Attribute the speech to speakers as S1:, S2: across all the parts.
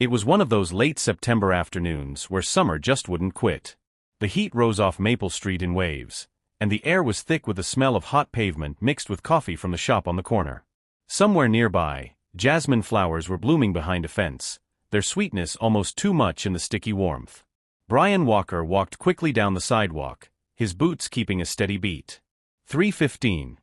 S1: It was one of those late September afternoons where summer just wouldn't quit. The heat rose off Maple Street in waves, and the air was thick with the smell of hot pavement mixed with coffee from the shop on the corner. Somewhere nearby, jasmine flowers were blooming behind a fence, their sweetness almost too much in the sticky warmth. Brian Walker walked quickly down the sidewalk, his boots keeping a steady beat. 3:15.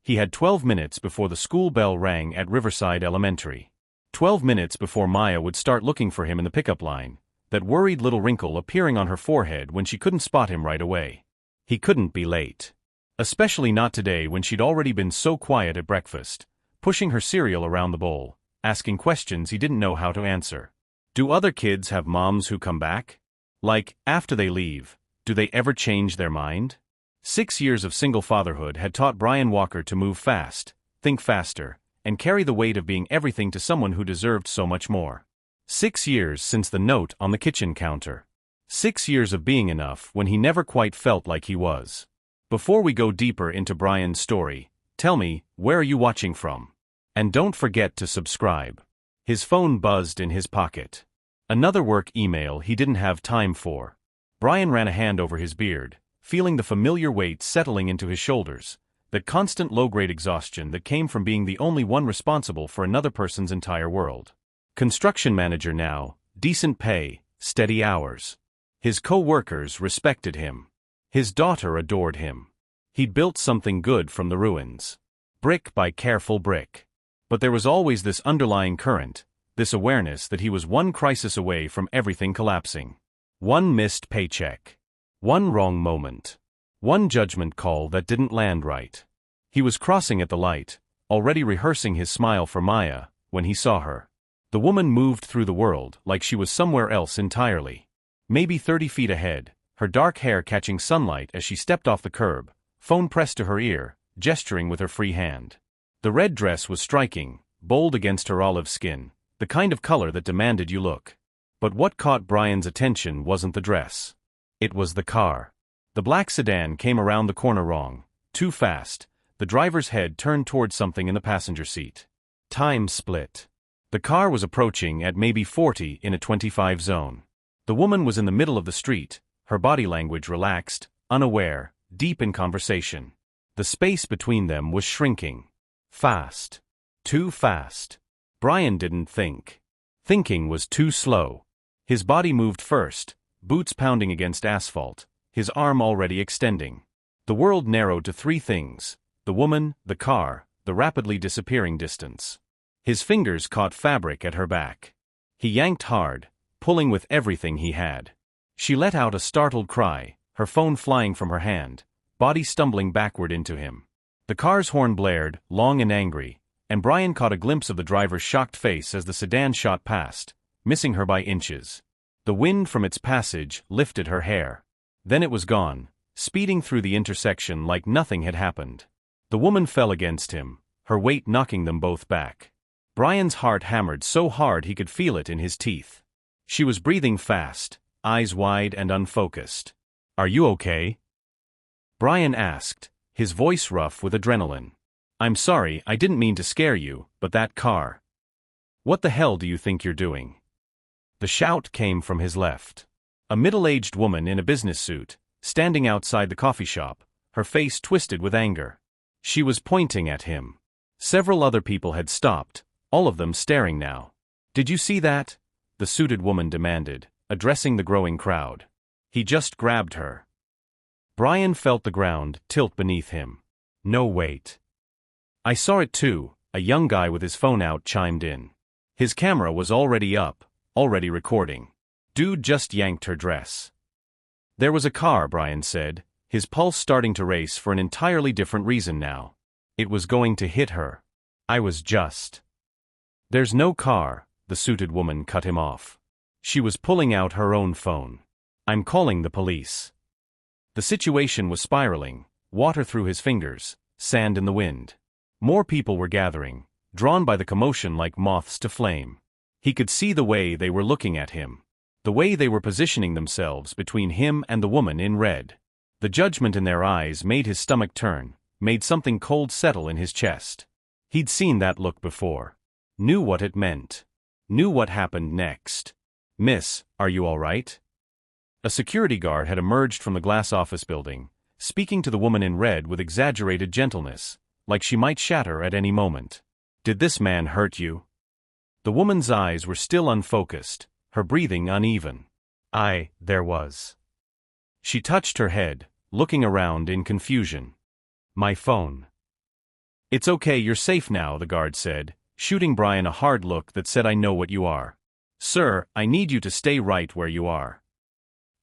S1: He had 12 minutes before the school bell rang at Riverside Elementary. 12 minutes before Maya would start looking for him in the pickup line, that worried little wrinkle appearing on her forehead when she couldn't spot him right away. He couldn't be late. Especially not today when she'd already been so quiet at breakfast, pushing her cereal around the bowl, asking questions he didn't know how to answer. Do other kids have moms who come back? Like, after they leave, do they ever change their mind? 6 years of single fatherhood had taught Brian Walker to move fast, think faster, and carry the weight of being everything to someone who deserved so much more. 6 years since the note on the kitchen counter. 6 years of being enough when he never quite felt like he was. Before we go deeper into Brian's story, tell me, where are you watching from? And don't forget to subscribe. His phone buzzed in his pocket. Another work email he didn't have time for. Brian ran a hand over his beard, feeling the familiar weight settling into his shoulders, that constant low-grade exhaustion that came from being the only one responsible for another person's entire world. Construction manager now, decent pay, steady hours. His co-workers respected him. His daughter adored him. He'd built something good from the ruins. Brick by careful brick. But there was always this underlying current, this awareness that he was one crisis away from everything collapsing. One missed paycheck. One wrong moment. One judgment call that didn't land right. He was crossing at the light, already rehearsing his smile for Maya, when he saw her. The woman moved through the world like she was somewhere else entirely. Maybe 30 feet ahead, her dark hair catching sunlight as she stepped off the curb, phone pressed to her ear, gesturing with her free hand. The red dress was striking, bold against her olive skin, the kind of color that demanded you look. But what caught Brian's attention wasn't the dress. It was the car. The black sedan came around the corner wrong, too fast. The driver's head turned toward something in the passenger seat. Time split. The car was approaching at maybe 40 in a 25 zone. The woman was in the middle of the street, her body language relaxed, unaware, deep in conversation. The space between them was shrinking. Fast. Too fast. Brian didn't think. Thinking was too slow. His body moved first, boots pounding against asphalt, his arm already extending. The world narrowed to 3 things: the woman, the car, the rapidly disappearing distance. His fingers caught fabric at her back. He yanked hard, pulling with everything he had. She let out a startled cry, her phone flying from her hand, body stumbling backward into him. The car's horn blared, long and angry, and Brian caught a glimpse of the driver's shocked face as the sedan shot past, missing her by inches. The wind from its passage lifted her hair. Then it was gone, speeding through the intersection like nothing had happened. The woman fell against him, her weight knocking them both back. Brian's heart hammered so hard he could feel it in his teeth. She was breathing fast, eyes wide and unfocused. "Are you okay?" Brian asked, his voice rough with adrenaline. "I'm sorry, I didn't mean to scare you, but that car. What the hell do you think you're doing?" The shout came from his left. A middle-aged woman in a business suit, standing outside the coffee shop, her face twisted with anger. She was pointing at him. Several other people had stopped, all of them staring now. "Did you see that?" the suited woman demanded, addressing the growing crowd. "He just grabbed her." Brian felt the ground tilt beneath him. "No, wait. I saw it too," a young guy with his phone out chimed in. His camera was already up, already recording. "Dude just yanked her dress." There was a car, Brian said, his pulse starting to race for an entirely different reason now. It was going to hit her. "I was just..." "There's no car," the suited woman cut him off. She was pulling out her own phone. "I'm calling the police." The situation was spiraling, water through his fingers, sand in the wind. More people were gathering, drawn by the commotion like moths to flame. He could see the way they were looking at him. The way they were positioning themselves between him and the woman in red. The judgment in their eyes made his stomach turn, made something cold settle in his chest. He'd seen that look before. Knew what it meant. knew what happened next. "Miss, are you all right?" A security guard had emerged from the glass office building, speaking to the woman in red with exaggerated gentleness, like she might shatter at any moment. "Did this man hurt you?" The woman's eyes were still unfocused, her breathing uneven. There was. She touched her head, looking around in confusion. "My phone." "It's okay, you're safe now," the guard said, shooting Brian a hard look that said, "I know what you are. Sir, I need you to stay right where you are."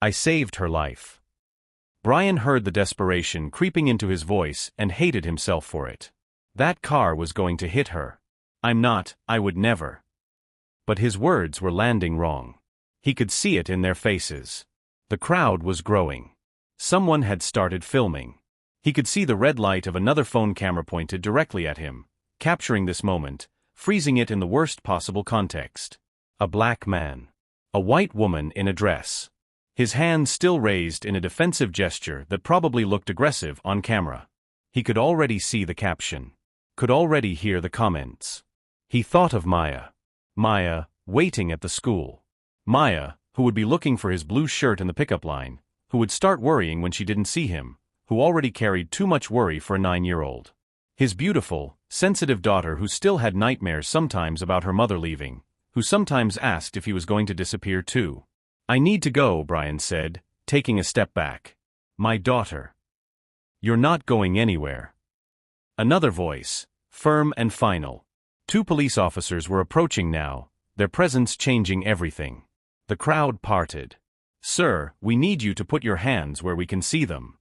S1: "I saved her life." Brian heard the desperation creeping into his voice and hated himself for it. That car was going to hit her. I would never. But his words were landing wrong. He could see it in their faces. The crowd was growing. Someone had started filming. He could see the red light of another phone camera pointed directly at him, capturing this moment, freezing it in the worst possible context. A black man. A white woman in a dress. His hands still raised in a defensive gesture that probably looked aggressive on camera. He could already see the caption. Could already hear the comments. He thought of Maya. Maya, waiting at the school. Maya, who would be looking for his blue shirt in the pickup line, who would start worrying when she didn't see him, who already carried too much worry for a 9-year-old. His beautiful, sensitive daughter who still had nightmares sometimes about her mother leaving, who sometimes asked if he was going to disappear too. "I need to go," Brian said, taking a step back. "My daughter." "You're not going anywhere." Another voice, firm and final. 2 police officers were approaching now, their presence changing everything. The crowd parted. "Sir, we need you to put your hands where we can see them."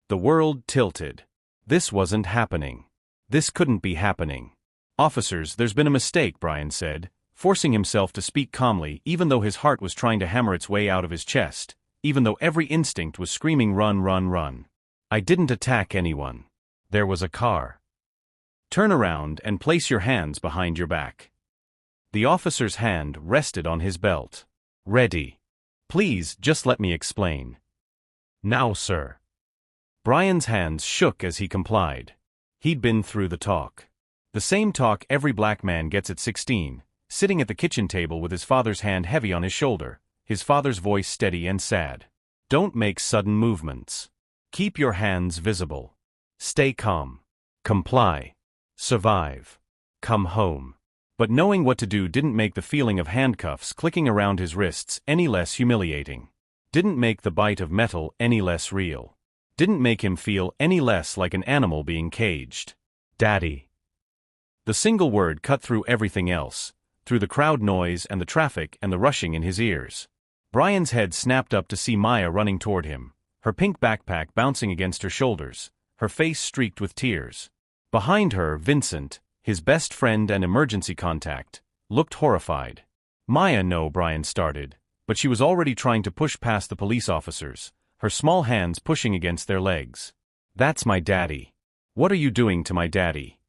S1: The world tilted. This wasn't happening. This couldn't be happening. "Officers, there's been a mistake," Brian said, forcing himself to speak calmly even though his heart was trying to hammer its way out of his chest, even though every instinct was screaming run, run, run. "I didn't attack anyone. There was a car." "Turn around and place your hands behind your back." The officer's hand rested on his belt. "Ready. Please, just let me explain." "Now, sir." Brian's hands shook as he complied. He'd been through the talk. The same talk every black man gets at 16, sitting at the kitchen table with his father's hand heavy on his shoulder, his father's voice steady and sad. "Don't make sudden movements. Keep your hands visible. Stay calm. Comply. Survive. Come home." But knowing what to do didn't make the feeling of handcuffs clicking around his wrists any less humiliating. Didn't make the bite of metal any less real. Didn't make him feel any less like an animal being caged. "Daddy." The single word cut through everything else, through the crowd noise and the traffic and the rushing in his ears. Brian's head snapped up to see Maya running toward him, her pink backpack bouncing against her shoulders, her face streaked with tears. Behind her, Vincent, his best friend and emergency contact, looked horrified. "Maya, no," Brian started, but she was already trying to push past the police officers, her small hands pushing against their legs. "That's my daddy. What are you doing to my daddy?"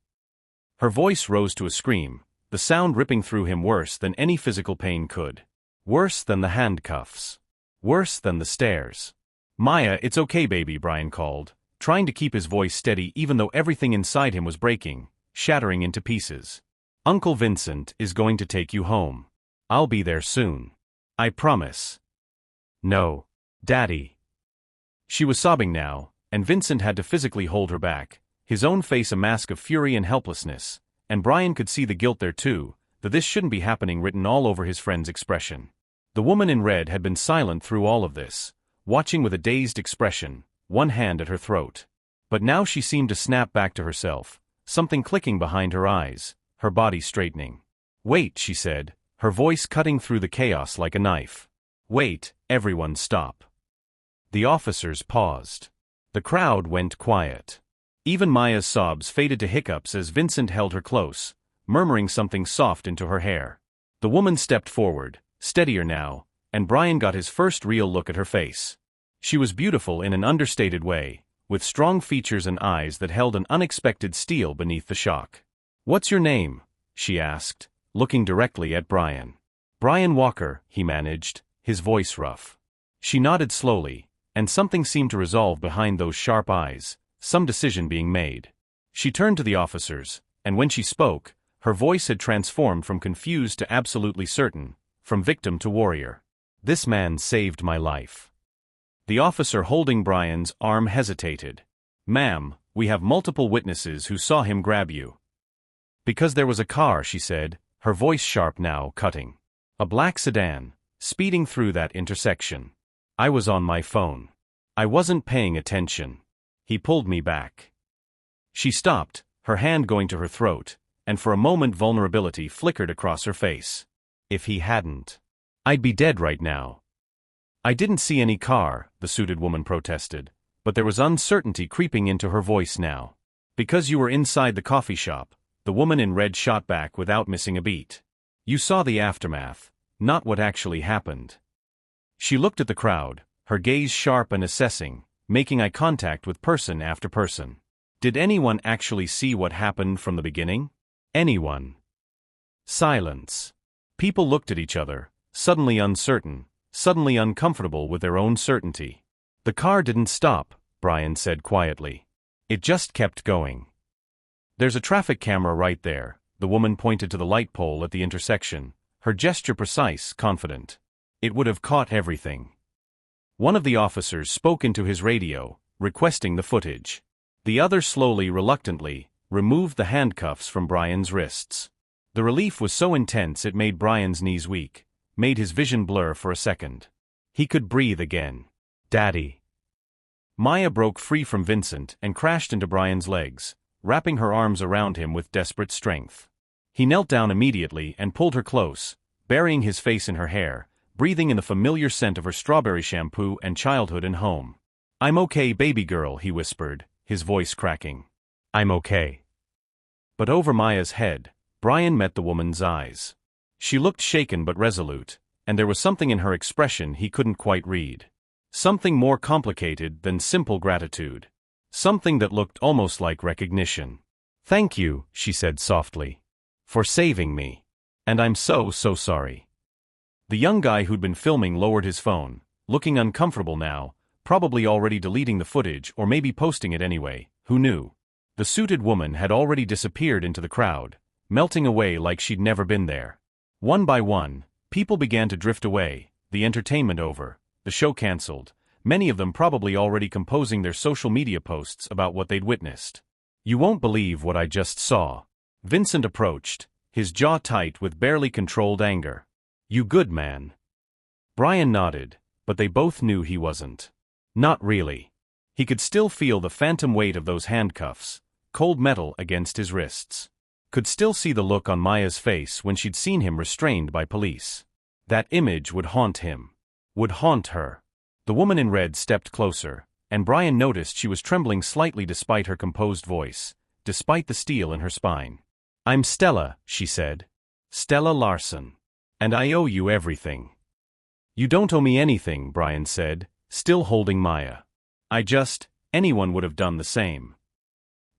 S1: Her voice rose to a scream, the sound ripping through him worse than any physical pain could. Worse than the handcuffs. Worse than the stairs. "Maya, it's okay, baby," Brian called, trying to keep his voice steady even though everything inside him was breaking, shattering into pieces. "Uncle Vincent is going to take you home. I'll be there soon. I promise." "No. Daddy." She was sobbing now, and Vincent had to physically hold her back, his own face a mask of fury and helplessness, and Brian could see the guilt there too, that this shouldn't be happening written all over his friend's expression. The woman in red had been silent through all of this, watching with a dazed expression, one hand at her throat. But now she seemed to snap back to herself, something clicking behind her eyes, her body straightening. "Wait," she said, her voice cutting through the chaos like a knife. "Wait, everyone stop." The officers paused. The crowd went quiet. Even Maya's sobs faded to hiccups as Vincent held her close, murmuring something soft into her hair. The woman stepped forward, steadier now, and Brian got his first real look at her face. She was beautiful in an understated way, with strong features and eyes that held an unexpected steel beneath the shock. "What's your name?" she asked, looking directly at Brian. "Brian Walker," he managed, his voice rough. She nodded slowly, and something seemed to resolve behind those sharp eyes, some decision being made. She turned to the officers, and when she spoke, Her voice had transformed from confused to absolutely certain, from victim to warrior. "This man saved my life." The officer holding Brian's arm hesitated. "Ma'am, we have multiple witnesses who saw him grab you." "Because there was a car," she said, her voice sharp now, cutting. "A black sedan, speeding through that intersection. I was on my phone. I wasn't paying attention. He pulled me back." She stopped, her hand going to her throat, and for a moment vulnerability flickered across her face. "If he hadn't, I'd be dead right now." "I didn't see any car," the suited woman protested, but there was uncertainty creeping into her voice now. "Because you were inside the coffee shop," the woman in red shot back without missing a beat. "You saw the aftermath, not what actually happened." She looked at the crowd, her gaze sharp and assessing, making eye contact with person after person. Did anyone actually see what happened from the beginning? Anyone? Silence. People looked at each other, suddenly uncertain, suddenly uncomfortable with their own certainty. "The car didn't stop," Brian said quietly. "It just kept going." "There's a traffic camera right there," the woman pointed to the light pole at the intersection, her gesture precise, confident. "It would have caught everything." One of the officers spoke into his radio, requesting the footage. The other slowly, reluctantly, removed the handcuffs from Brian's wrists. The relief was so intense it made Brian's knees weak, made his vision blur for a second. He could breathe again. "Daddy." Maya broke free from Vincent and crashed into Brian's legs, wrapping her arms around him with desperate strength. He knelt down immediately and pulled her close, burying his face in her hair, breathing in the familiar scent of her strawberry shampoo and childhood and home. "I'm okay, baby girl," he whispered, his voice cracking. "I'm okay." But over Maya's head, Brian met the woman's eyes. She looked shaken but resolute, and there was something in her expression he couldn't quite read. Something more complicated than simple gratitude. Something that looked almost like recognition. "Thank you," she said softly, "for saving me. And I'm so sorry." The young guy who'd been filming lowered his phone, looking uncomfortable now, probably already deleting the footage or maybe posting it anyway, who knew? The suited woman had already disappeared into the crowd, melting away like she'd never been there. One by one, people began to drift away, the entertainment over, the show cancelled, many of them probably already composing their social media posts about what they'd witnessed. "You won't believe what I just saw." Vincent approached, his jaw tight with barely controlled anger. "You good, man?" Brian nodded, but they both knew he wasn't. Not really. He could still feel the phantom weight of those handcuffs, cold metal against his wrists. Could still see the look on Maya's face when she'd seen him restrained by police. That image would haunt him. Would haunt her. The woman in red stepped closer, and Brian noticed she was trembling slightly despite her composed voice, despite the steel in her spine. "I'm Stella," she said. "Stella Larson. And I owe you everything." "You don't owe me anything," Brian said, still holding Maya. Anyone would have done the same."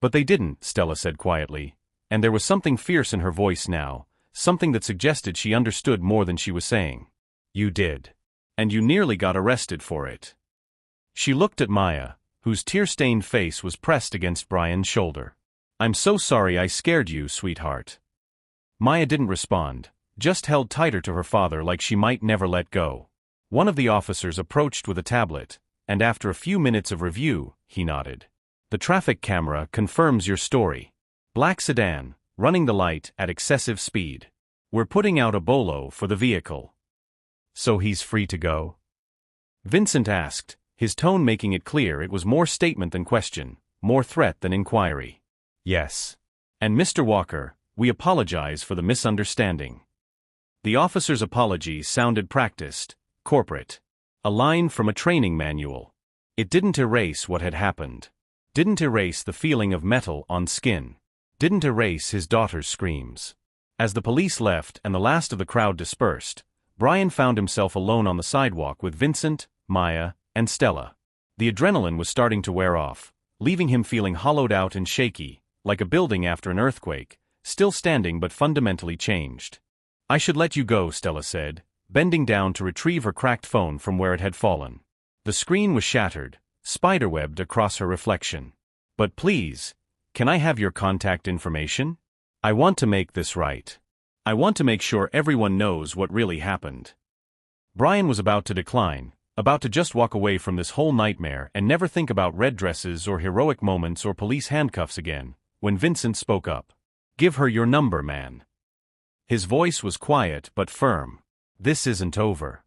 S1: "But they didn't," Stella said quietly, and there was something fierce in her voice now, something that suggested she understood more than she was saying. "You did. And you nearly got arrested for it." She looked at Maya, whose tear-stained face was pressed against Brian's shoulder. "I'm so sorry I scared you, sweetheart." Maya didn't respond, just held tighter to her father like she might never let go. One of the officers approached with a tablet, and after a few minutes of review, he nodded. "The traffic camera confirms your story. Black sedan, running the light at excessive speed. We're putting out a bolo for the vehicle." "So he's free to go?" Vincent asked, his tone making it clear it was more statement than question, more threat than inquiry. "Yes. And Mr. Walker, we apologize for the misunderstanding." The officer's apology sounded practiced, corporate. A line from a training manual. It didn't erase what had happened. Didn't erase the feeling of metal on skin. Didn't erase his daughter's screams. As the police left and the last of the crowd dispersed, Brian found himself alone on the sidewalk with Vincent, Maya, and Stella. The adrenaline was starting to wear off, leaving him feeling hollowed out and shaky, like a building after an earthquake, still standing but fundamentally changed. "I should let you go," Stella said, bending down to retrieve her cracked phone from where it had fallen. The screen was shattered, spiderwebbed across her reflection. "But please, can I have your contact information? I want to make this right. I want to make sure everyone knows what really happened. Brian was about to decline, about to just walk away from this whole nightmare and never think about red dresses or heroic moments or police handcuffs again, when Vincent spoke up. Give her your number, man. His voice was quiet but firm. This isn't over.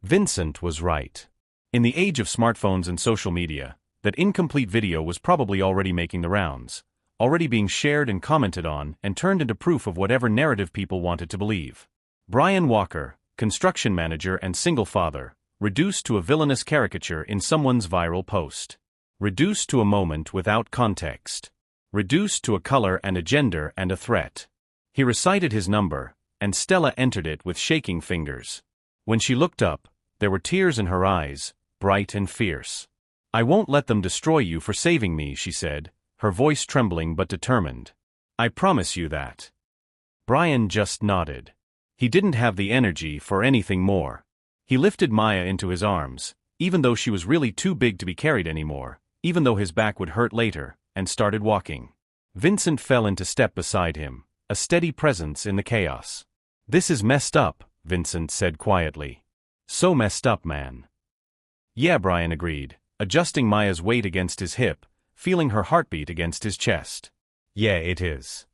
S1: Vincent was right. In the age of smartphones and social media, that incomplete video was probably already making the rounds, already being shared and commented on and turned into proof of whatever narrative people wanted to believe. Brian Walker, construction manager and single father, reduced to a villainous caricature in someone's viral post. Reduced to a moment without context. Reduced to a color and a gender and a threat. He recited his number, and Stella entered it with shaking fingers. When she looked up, there were tears in her eyes, bright and fierce. I won't let them destroy you for saving me, she said, her voice trembling but determined. I promise you that. Brian just nodded. He didn't have the energy for anything more. He lifted Maya into his arms, even though she was really too big to be carried anymore, even though his back would hurt later, and started walking. Vincent fell into step beside him, a steady presence in the chaos. This is messed up, Vincent said quietly. So messed up, man. Yeah, Brian agreed, adjusting Maya's weight against his hip, feeling her heartbeat against his chest. Yeah, it is.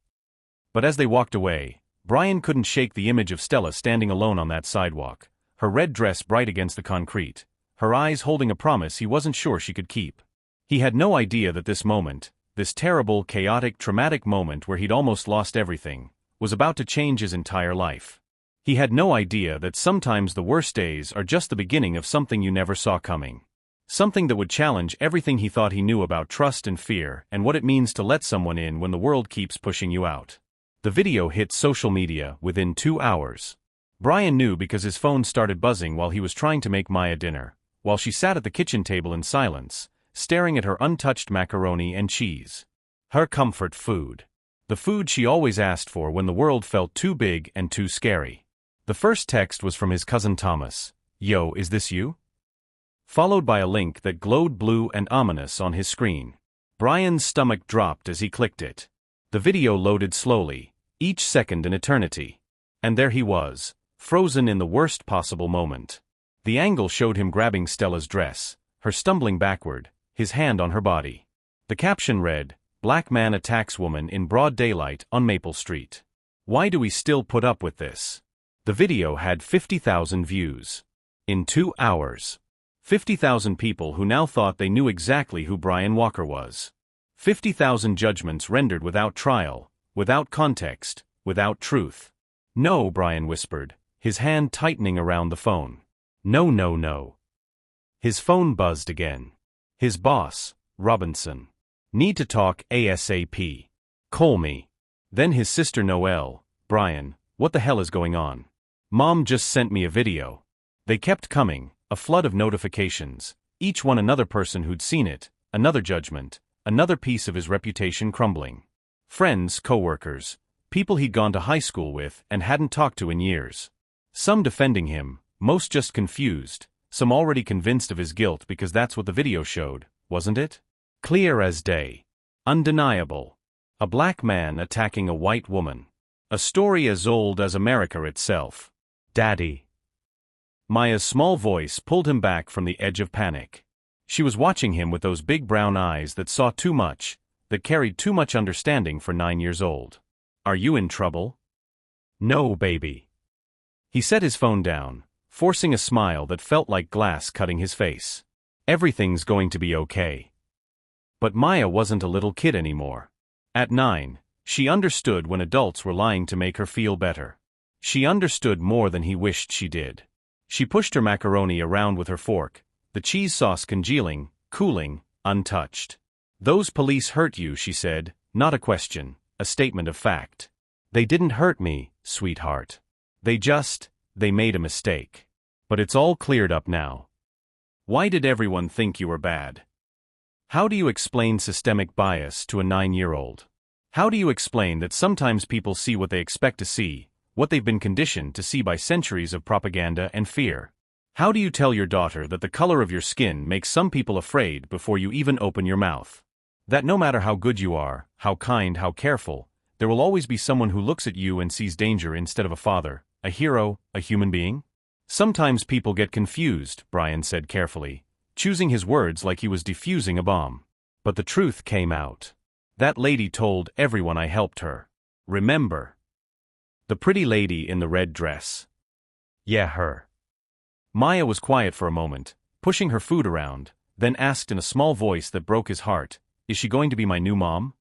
S1: But as they walked away, Brian couldn't shake the image of Stella standing alone on that sidewalk, her red dress bright against the concrete, her eyes holding a promise he wasn't sure she could keep. He had no idea that this moment, this terrible, chaotic, traumatic moment where he'd almost lost everything, was about to change his entire life. He had no idea that sometimes the worst days are just the beginning of something you never saw coming. Something that would challenge everything he thought he knew about trust and fear and what it means to let someone in when the world keeps pushing you out. The video hit social media within 2 hours. Brian knew because his phone started buzzing while he was trying to make Maya dinner, while she sat at the kitchen table in silence, staring at her untouched macaroni and cheese. Her comfort food. The food she always asked for when the world felt too big and too scary. The first text was from his cousin Thomas. Yo, is this you? Followed by a link that glowed blue and ominous on his screen. Brian's stomach dropped as he clicked it. The video loaded slowly, each second an eternity. And there he was, frozen in the worst possible moment. The angle showed him grabbing Stella's dress, her stumbling backward, his hand on her body. The caption read, Black man attacks woman in broad daylight on Maple Street. Why do we still put up with this? The video had 50,000 views. In 2 hours. 50,000 people who now thought they knew exactly who Brian Walker was. 50,000 judgments rendered without trial, without context, without truth. No, Brian whispered, his hand tightening around the phone. No, no, no. His phone buzzed again. His boss, Robinson. Need to talk ASAP. Call me. Then his sister Noelle. Brian, what the hell is going on? Mom just sent me a video. They kept coming, a flood of notifications, each one another person who'd seen it, another judgment, another piece of his reputation crumbling. Friends, co-workers, people he'd gone to high school with and hadn't talked to in years. Some defending him, most just confused, some already convinced of his guilt because that's what the video showed, wasn't it? Clear as day. Undeniable. A black man attacking a white woman. A story as old as America itself. Daddy. Maya's small voice pulled him back from the edge of panic. She was watching him with those big brown eyes that saw too much, that carried too much understanding for 9 years old. Are you in trouble? No, baby. He set his phone down, forcing a smile that felt like glass cutting his face. Everything's going to be okay. But Maya wasn't a little kid anymore. At 9, she understood when adults were lying to make her feel better. She understood more than he wished she did. She pushed her macaroni around with her fork, the cheese sauce congealing, cooling, untouched. Those police hurt you, she said, not a question, a statement of fact. They didn't hurt me, sweetheart. They made a mistake. But it's all cleared up now. Why did everyone think you were bad? How do you explain systemic bias to a 9-year-old? How do you explain that sometimes people see what they expect to see, what they've been conditioned to see by centuries of propaganda and fear? How do you tell your daughter that the color of your skin makes some people afraid before you even open your mouth? That no matter how good you are, how kind, how careful, There will always be someone who looks at you and sees danger instead of a father, a hero, a human being. Sometimes people get confused, Brian said carefully, choosing his words like he was defusing a bomb. But the truth came out. That lady told everyone I helped her. Remember? The pretty lady in the red dress. Yeah, her. Maya was quiet for a moment, pushing her food around, then asked in a small voice that broke his heart, "Is she going to be my new mom?"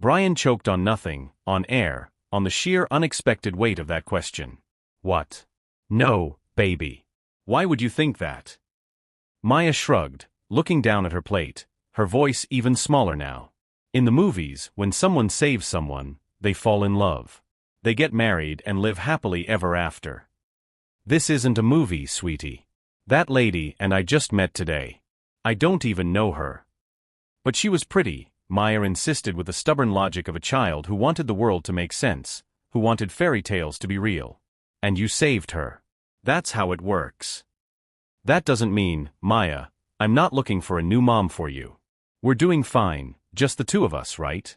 S1: Brian choked on nothing, on air, on the sheer unexpected weight of that question. What? No, baby. Why would you think that? Maya shrugged, looking down at her plate, her voice even smaller now. In the movies, when someone saves someone, they fall in love. They get married and live happily ever after. This isn't a movie, sweetie. That lady and I just met today. I don't even know her. But she was pretty, Maya insisted with the stubborn logic of a child who wanted the world to make sense, who wanted fairy tales to be real. And you saved her. That's how it works. That doesn't mean, Maya, I'm not looking for a new mom for you. We're doing fine, just the two of us, right?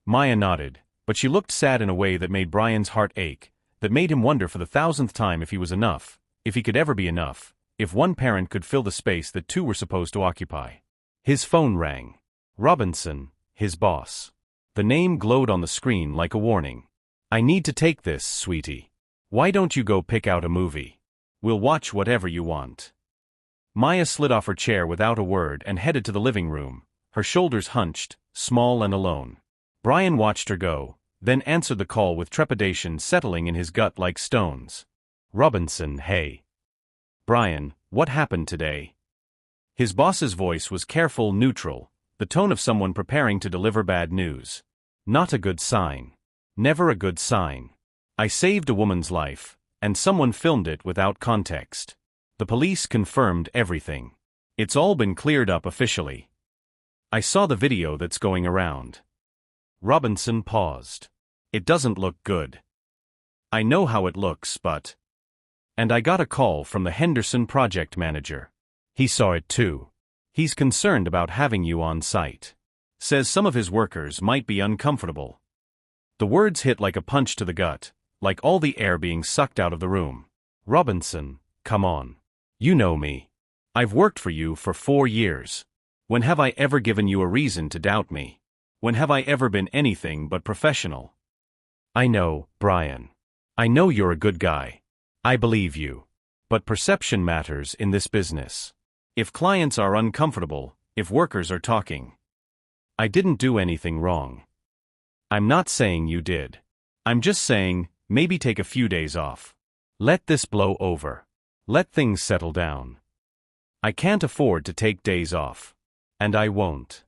S1: Maya nodded, but she looked sad in a way that made Brian's heart ache, that made him wonder for the 1,000th time if he was enough, if he could ever be enough, if one parent could fill the space that two were supposed to occupy. His phone rang. Robinson, his boss. The name glowed on the screen like a warning. I need to take this, sweetie. Why don't you go pick out a movie? We'll watch whatever you want. Maya slid off her chair without a word and headed to the living room, her shoulders hunched, small and alone. Brian watched her go, then answered the call with trepidation settling in his gut like stones. Robinson, hey. Brian, what happened today? His boss's voice was careful, neutral, the tone of someone preparing to deliver bad news. Not a good sign. Never a good sign. I saved a woman's life, and someone filmed it without context. The police confirmed everything. It's all been cleared up officially. I saw the video that's going around. Robinson paused. It doesn't look good. I know how it looks, but... And I got a call from the Henderson project manager. He saw it too. He's concerned about having you on site. Says some of his workers might be uncomfortable. The words hit like a punch to the gut, like all the air being sucked out of the room. Robinson, come on. You know me. I've worked for you for 4 years. When have I ever given you a reason to doubt me? When have I ever been anything but professional? I know, Brian. I know you're a good guy. I believe you. But perception matters in this business. If clients are uncomfortable, if workers are talking. I didn't do anything wrong. I'm not saying you did. I'm just saying, maybe take a few days off. Let this blow over. Let things settle down. I can't afford to take days off. And I won't.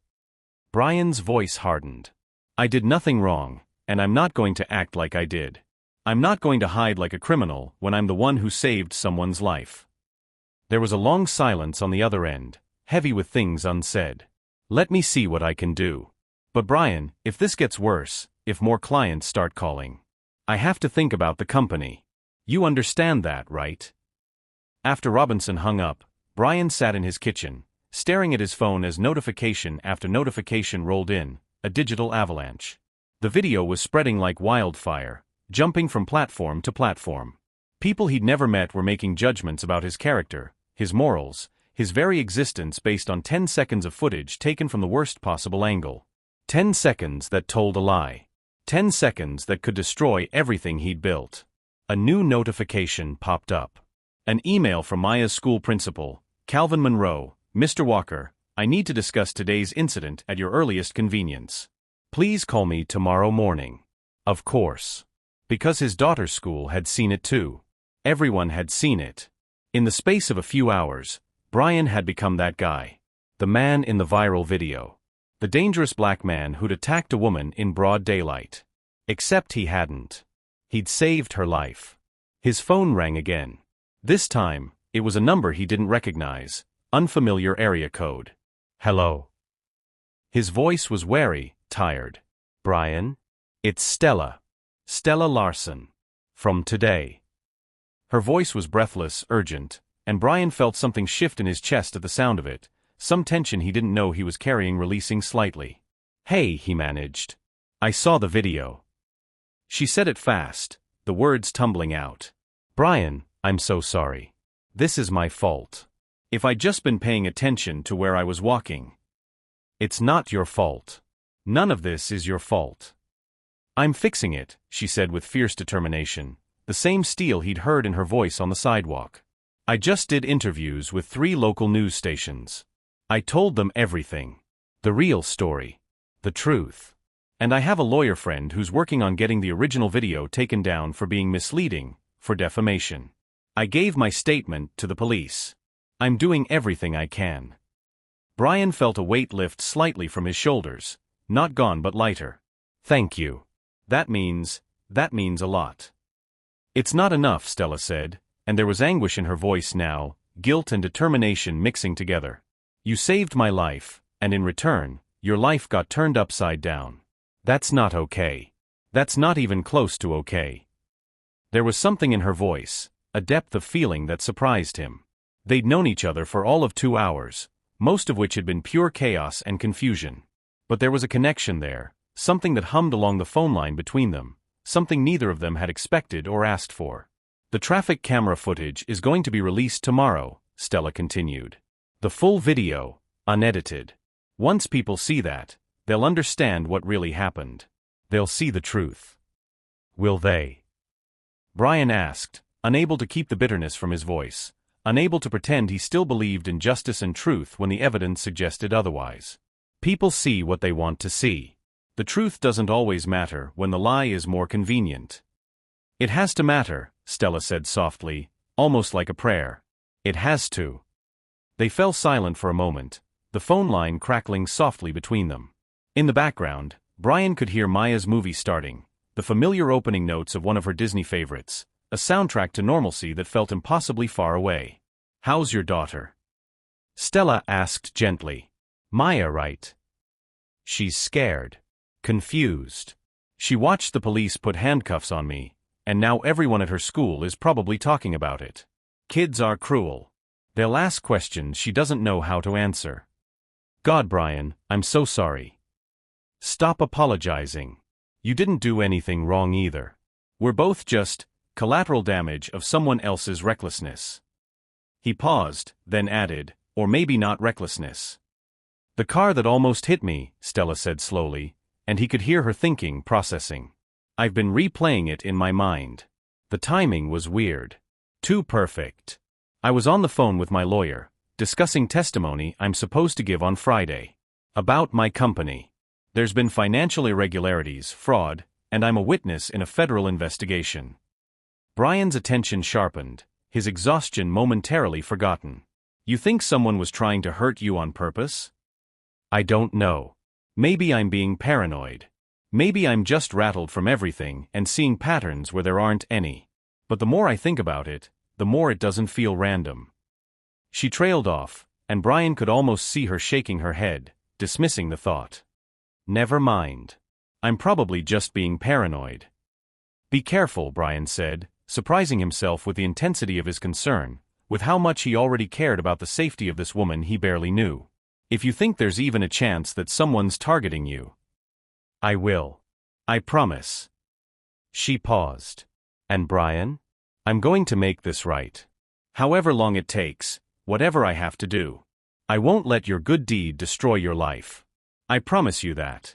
S1: Brian's voice hardened. I did nothing wrong, and I'm not going to act like I did. I'm not going to hide like a criminal when I'm the one who saved someone's life. There was a long silence on the other end, heavy with things unsaid. Let me see what I can do. But Brian, if this gets worse, if more clients start calling, I have to think about the company. You understand that, right? After Robinson hung up, Brian sat in his kitchen, staring at his phone as notification after notification rolled in, a digital avalanche. The video was spreading like wildfire, jumping from platform to platform. People he'd never met were making judgments about his character, his morals, his very existence based on 10 seconds of footage taken from the worst possible angle. 10 seconds that told a lie. 10 seconds that could destroy everything he'd built. A new notification popped up. An email from Maya's school principal, Calvin Monroe. Mr. Walker, I need to discuss today's incident at your earliest convenience. Please call me tomorrow morning. Of course. Because his daughter's school had seen it too. Everyone had seen it. In the space of a few hours, Brian had become that guy. The man in the viral video. The dangerous black man who'd attacked a woman in broad daylight. Except he hadn't. He'd saved her life. His phone rang again. This time, it was a number he didn't recognize. Unfamiliar area code. Hello. His voice was wary, tired. Brian? It's Stella. Stella Larson. From today. Her voice was breathless, urgent, and Brian felt something shift in his chest at the sound of it, some tension he didn't know he was carrying releasing slightly. Hey, he managed. I saw the video. She said it fast, the words tumbling out. Brian, I'm so sorry. This is my fault. If I'd just been paying attention to where I was walking. It's not your fault. None of this is your fault. I'm fixing it, she said with fierce determination, the same steel he'd heard in her voice on the sidewalk. I just did interviews with 3 local news stations. I told them everything. The real story. The truth. And I have a lawyer friend who's working on getting the original video taken down for being misleading, for defamation. I gave my statement to the police. I'm doing everything I can. Brian felt a weight lift slightly from his shoulders, not gone but lighter. Thank you. That means a lot. It's not enough, Stella said, and there was anguish in her voice now, guilt and determination mixing together. You saved my life, and in return, your life got turned upside down. That's not okay. That's not even close to okay. There was something in her voice, a depth of feeling that surprised him. They'd known each other for all of 2 hours, most of which had been pure chaos and confusion. But there was a connection there, something that hummed along the phone line between them, something neither of them had expected or asked for. The traffic camera footage is going to be released tomorrow, Stella continued. The full video, unedited. Once people see that, they'll understand what really happened. They'll see the truth. Will they? Brian asked, unable to keep the bitterness from his voice, unable to pretend he still believed in justice and truth when the evidence suggested otherwise. People see what they want to see. The truth doesn't always matter when the lie is more convenient. It has to matter, Stella said softly, almost like a prayer. It has to. They fell silent for a moment, the phone line crackling softly between them. In the background, Brian could hear Maya's movie starting, the familiar opening notes of one of her Disney favorites, a soundtrack to normalcy that felt impossibly far away. How's your daughter? Stella asked gently. Maya, right? She's scared. Confused. She watched the police put handcuffs on me, and now everyone at her school is probably talking about it. Kids are cruel. They'll ask questions she doesn't know how to answer. God, Brian, I'm so sorry. Stop apologizing. You didn't do anything wrong either. We're both just collateral damage of someone else's recklessness. He paused, then added, or maybe not recklessness. The car that almost hit me, Stella said slowly, and he could hear her thinking, processing. I've been replaying it in my mind. The timing was weird. Too perfect. I was on the phone with my lawyer, discussing testimony I'm supposed to give on Friday. About my company. There's been financial irregularities, fraud, and I'm a witness in a federal investigation. Brian's attention sharpened, his exhaustion momentarily forgotten. You think someone was trying to hurt you on purpose? I don't know. Maybe I'm being paranoid. Maybe I'm just rattled from everything and seeing patterns where there aren't any. But the more I think about it, the more it doesn't feel random. She trailed off, and Brian could almost see her shaking her head, dismissing the thought. Never mind. I'm probably just being paranoid. Be careful, Brian said, surprising himself with the intensity of his concern, with how much he already cared about the safety of this woman he barely knew. If you think there's even a chance that someone's targeting you. I will. I promise. She paused. And Brian? I'm going to make this right. However long it takes, whatever I have to do. I won't let your good deed destroy your life. I promise you that.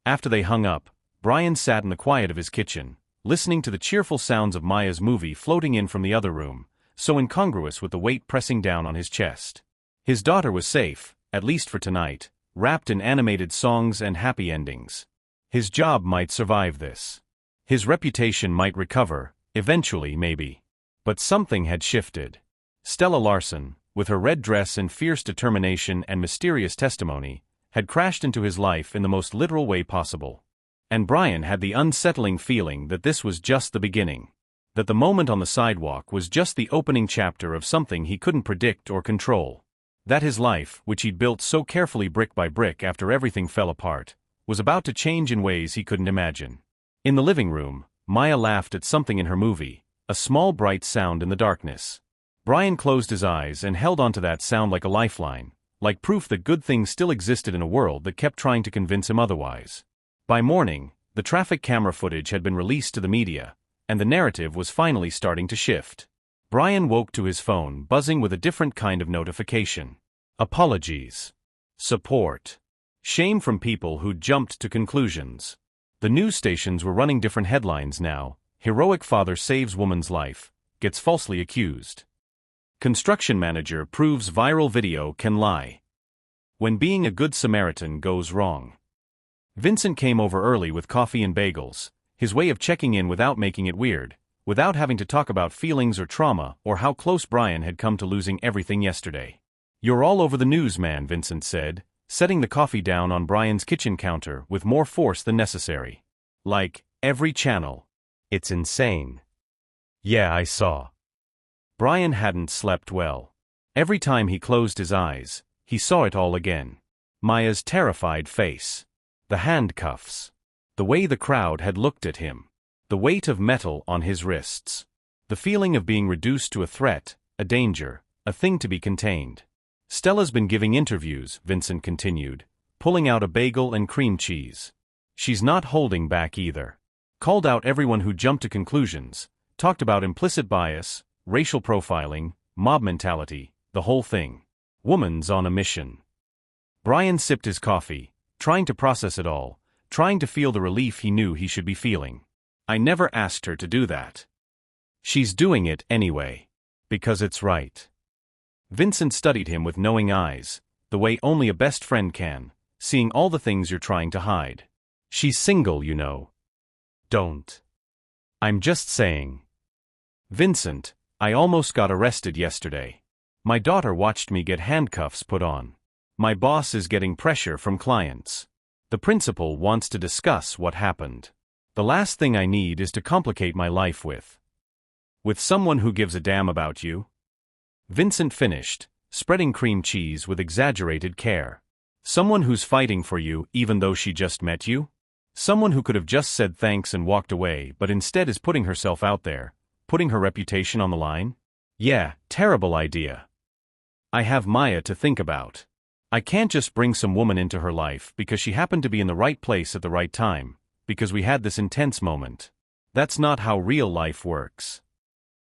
S1: After they hung up, Brian sat in the quiet of his kitchen, listening to the cheerful sounds of Maya's movie floating in from the other room, so incongruous with the weight pressing down on his chest. His daughter was safe, at least for tonight, wrapped in animated songs and happy endings. His job might survive this. His reputation might recover, eventually maybe. But something had shifted. Stella Larson, with her red dress and fierce determination and mysterious testimony, had crashed into his life in the most literal way possible. And Brian had the unsettling feeling that this was just the beginning. That the moment on the sidewalk was just the opening chapter of something he couldn't predict or control. That his life, which he'd built so carefully brick by brick after everything fell apart, was about to change in ways he couldn't imagine. In the living room, Maya laughed at something in her movie, a small bright sound in the darkness. Brian closed his eyes and held onto that sound like a lifeline, like proof that good things still existed in a world that kept trying to convince him otherwise. By morning, the traffic camera footage had been released to the media, and the narrative was finally starting to shift. Brian woke to his phone buzzing with a different kind of notification. Apologies. Support. Shame from people who'd jumped to conclusions. The news stations were running different headlines now. Heroic father saves woman's life, gets falsely accused. Construction manager proves viral video can lie. When being a good Samaritan goes wrong. Vincent came over early with coffee and bagels, his way of checking in without making it weird, without having to talk about feelings or trauma or how close Brian had come to losing everything yesterday. "You're all over the news, man," Vincent said, setting the coffee down on Brian's kitchen counter with more force than necessary. "Like, every channel. It's insane." "Yeah, I saw." Brian hadn't slept well. Every time he closed his eyes, he saw it all again. Maya's terrified face. The handcuffs. The way the crowd had looked at him. The weight of metal on his wrists. The feeling of being reduced to a threat, a danger, a thing to be contained. "Stella's been giving interviews," Vincent continued, pulling out a bagel and cream cheese. "She's not holding back either. Called out everyone who jumped to conclusions, talked about implicit bias, racial profiling, mob mentality, the whole thing. Woman's on a mission." Brian sipped his coffee, trying to process it all, trying to feel the relief he knew he should be feeling. "I never asked her to do that. She's doing it anyway. Because it's right." Vincent studied him with knowing eyes, the way only a best friend can, seeing all the things you're trying to hide. "She's single, you know." "Don't." "I'm just saying." "Vincent, I almost got arrested yesterday. My daughter watched me get handcuffs put on. My boss is getting pressure from clients. The principal wants to discuss what happened. The last thing I need is to complicate my life with someone who gives a damn about you." Vincent finished, spreading cream cheese with exaggerated care. "Someone who's fighting for you even though she just met you? Someone who could have just said thanks and walked away but instead is putting herself out there, putting her reputation on the line? Yeah, terrible idea. I have Maya to think about. I can't just bring some woman into her life because she happened to be in the right place at the right time, because we had this intense moment. That's not how real life works."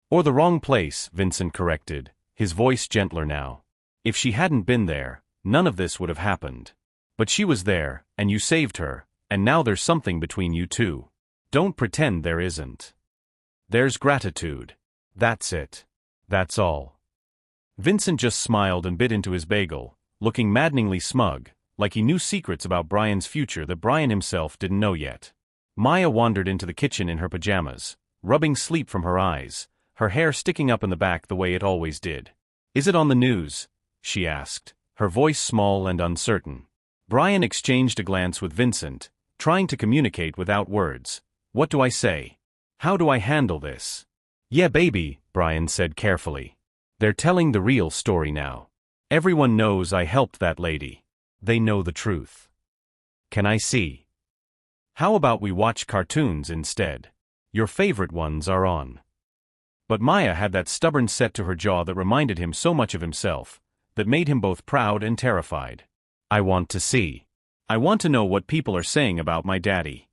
S1: "Or the wrong place," Vincent corrected, his voice gentler now. "If she hadn't been there, none of this would have happened. But she was there, and you saved her, and now there's something between you two. Don't pretend there isn't. There's gratitude. That's it. That's all." Vincent just smiled and bit into his bagel, looking maddeningly smug, like he knew secrets about Brian's future that Brian himself didn't know yet. Maya wandered into the kitchen in her pajamas, rubbing sleep from her eyes, her hair sticking up in the back the way it always did. "Is it on the news?" she asked, her voice small and uncertain. Brian exchanged a glance with Vincent, trying to communicate without words. "What do I say? How do I handle this?" "Yeah, baby," Brian said carefully. "They're telling the real story now. Everyone knows I helped that lady. They know the truth. Can I see? How about we watch cartoons instead? Your favorite ones are on." But Maya had that stubborn set to her jaw that reminded him so much of himself, that made him both proud and terrified. "I want to see. I want to know what people are saying about my daddy."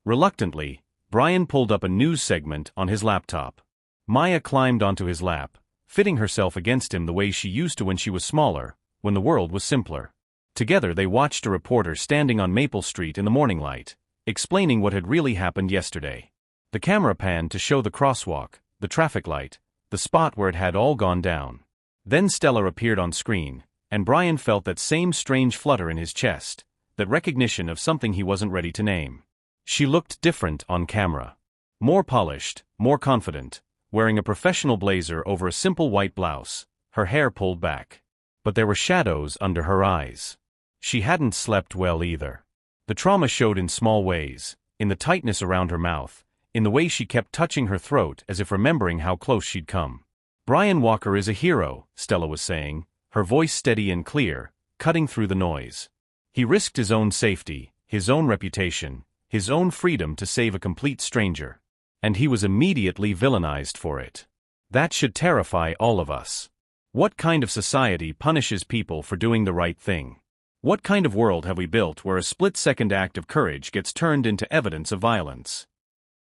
S1: Reluctantly, Brian pulled up a news segment on his laptop. Maya climbed onto his lap, fitting herself against him the way she used to when she was smaller, when the world was simpler. Together they watched a reporter standing on Maple Street in the morning light, explaining what had really happened yesterday. The camera panned to show the crosswalk, the traffic light, the spot where it had all gone down. Then Stella appeared on screen, and Brian felt that same strange flutter in his chest, that recognition of something he wasn't ready to name. She looked different on camera. More polished, more confident, wearing a professional blazer over a simple white blouse, her hair pulled back. But there were shadows under her eyes. She hadn't slept well either. The trauma showed in small ways, in the tightness around her mouth, in the way she kept touching her throat as if remembering how close she'd come. "Brian Walker is a hero," Stella was saying, her voice steady and clear, cutting through the noise. "He risked his own safety, his own reputation, his own freedom to save a complete stranger. And he was immediately villainized for it. That should terrify all of us. What kind of society punishes people for doing the right thing? What kind of world have we built where a split-second act of courage gets turned into evidence of violence?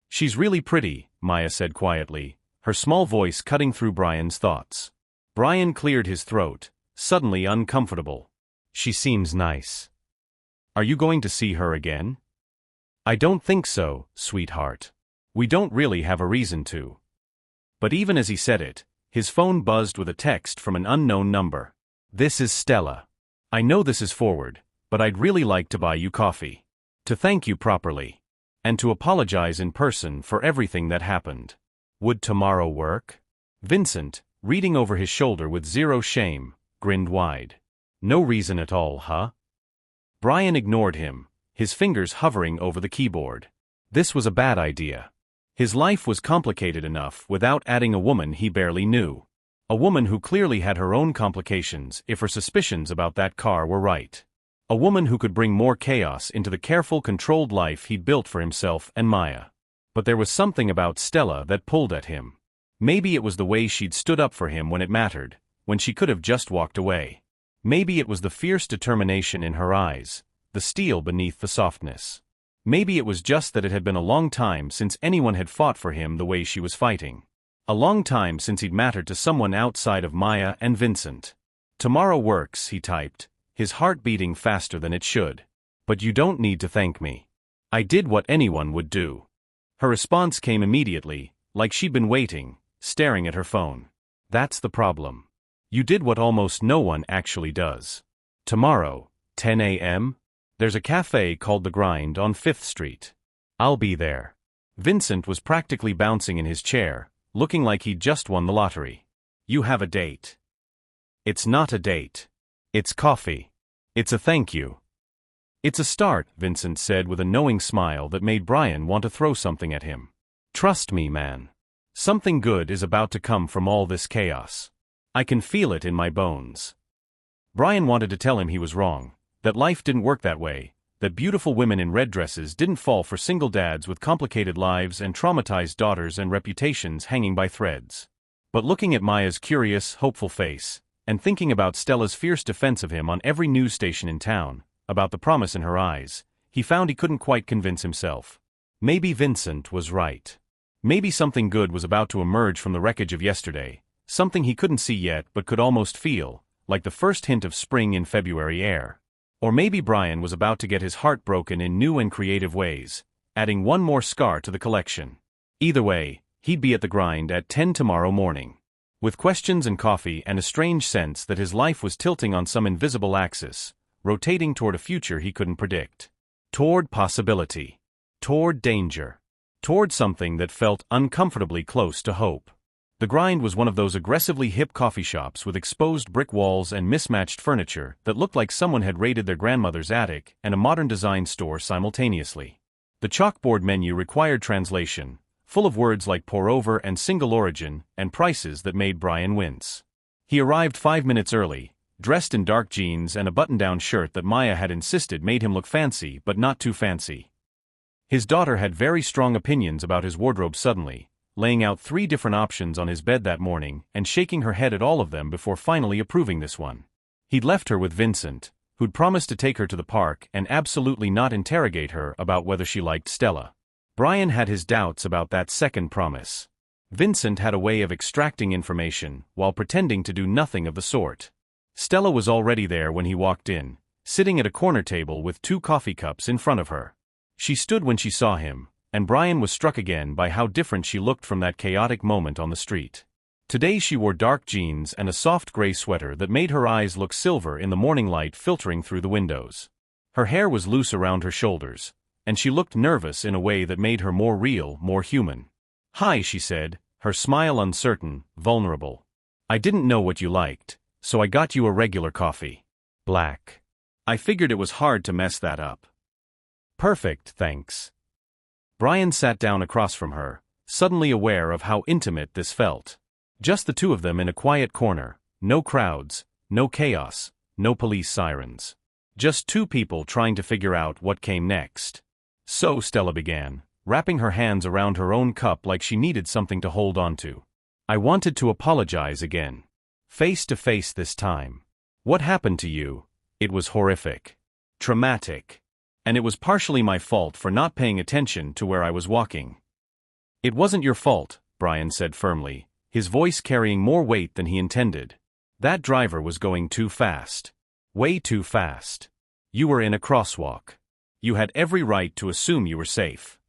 S1: She's really pretty, Maya said quietly, her small voice cutting through Brian's thoughts. Brian cleared his throat, suddenly uncomfortable. She seems nice. Are you going to see her again? I don't think so, sweetheart. We don't really have a reason to. But even as he said it, his phone buzzed with a text from an unknown number. This is Stella. I know this is forward, but I'd really like to buy you coffee. To thank you properly. And to apologize in person for everything that happened. Would tomorrow work? Vincent, reading over his shoulder with zero shame, grinned wide. No reason at all, huh? Brian ignored him, his fingers hovering over the keyboard. This was a bad idea. His life was complicated enough without adding a woman he barely knew. A woman who clearly had her own complications if her suspicions about that car were right. A woman who could bring more chaos into the careful, controlled life he'd built for himself and Maya. But there was something about Stella that pulled at him. Maybe it was the way she'd stood up for him when it mattered, when she could have just walked away. Maybe it was the fierce determination in her eyes, the steel beneath the softness. Maybe it was just that it had been a long time since anyone had fought for him the way she was fighting. A long time since he'd mattered to someone outside of Maya and Vincent. Tomorrow works, he typed, his heart beating faster than it should. But you don't need to thank me. I did what anyone would do. Her response came immediately, like she'd been waiting, staring at her phone. That's the problem. You did what almost no one actually does. Tomorrow, 10 a.m.? There's a cafe called The Grind on 5th Street. I'll be there. Vincent was practically bouncing in his chair, looking like he'd just won the lottery. You have a date. It's not a date. It's coffee. It's a thank you. It's a start, Vincent said with a knowing smile that made Brian want to throw something at him. Trust me, man. Something good is about to come from all this chaos. I can feel it in my bones. Brian wanted to tell him he was wrong. That life didn't work that way, that beautiful women in red dresses didn't fall for single dads with complicated lives and traumatized daughters and reputations hanging by threads. But looking at Maya's curious, hopeful face, and thinking about Stella's fierce defense of him on every news station in town, about the promise in her eyes, he found he couldn't quite convince himself. Maybe Vincent was right. Maybe something good was about to emerge from the wreckage of yesterday, something he couldn't see yet but could almost feel, like the first hint of spring in February air. Or maybe Brian was about to get his heart broken in new and creative ways, adding one more scar to the collection. Either way, he'd be at the grind at 10 tomorrow morning. With questions and coffee and a strange sense that his life was tilting on some invisible axis, rotating toward a future he couldn't predict. Toward possibility. Toward danger. Toward something that felt uncomfortably close to hope. The Grind was one of those aggressively hip coffee shops with exposed brick walls and mismatched furniture that looked like someone had raided their grandmother's attic and a modern design store simultaneously. The chalkboard menu required translation, full of words like pour-over and single origin, and prices that made Brian wince. He arrived 5 minutes early, dressed in dark jeans and a button-down shirt that Maya had insisted made him look fancy but not too fancy. His daughter had very strong opinions about his wardrobe suddenly, laying out 3 different options on his bed that morning and shaking her head at all of them before finally approving this one. He'd left her with Vincent, who'd promised to take her to the park and absolutely not interrogate her about whether she liked Stella. Brian had his doubts about that second promise. Vincent had a way of extracting information while pretending to do nothing of the sort. Stella was already there when he walked in, sitting at a corner table with 2 coffee cups in front of her. She stood when she saw him, and Brian was struck again by how different she looked from that chaotic moment on the street. Today she wore dark jeans and a soft gray sweater that made her eyes look silver in the morning light filtering through the windows. Her hair was loose around her shoulders, and she looked nervous in a way that made her more real, more human. "Hi," she said, her smile uncertain, vulnerable. "I didn't know what you liked, so I got you a regular coffee. Black. I figured it was hard to mess that up." "Perfect, thanks." Brian sat down across from her, suddenly aware of how intimate this felt. Just the 2 of them in a quiet corner, no crowds, no chaos, no police sirens. Just 2 people trying to figure out what came next. "So," Stella began, wrapping her hands around her own cup like she needed something to hold on to. "I wanted to apologize again. Face to face this time. What happened to you, It was horrific. Traumatic. And it was partially my fault for not paying attention to where I was walking. It wasn't your fault, Brian said firmly, his voice carrying more weight than he intended. That driver was going too fast. Way too fast. You were in a crosswalk. You had every right to assume you were safe.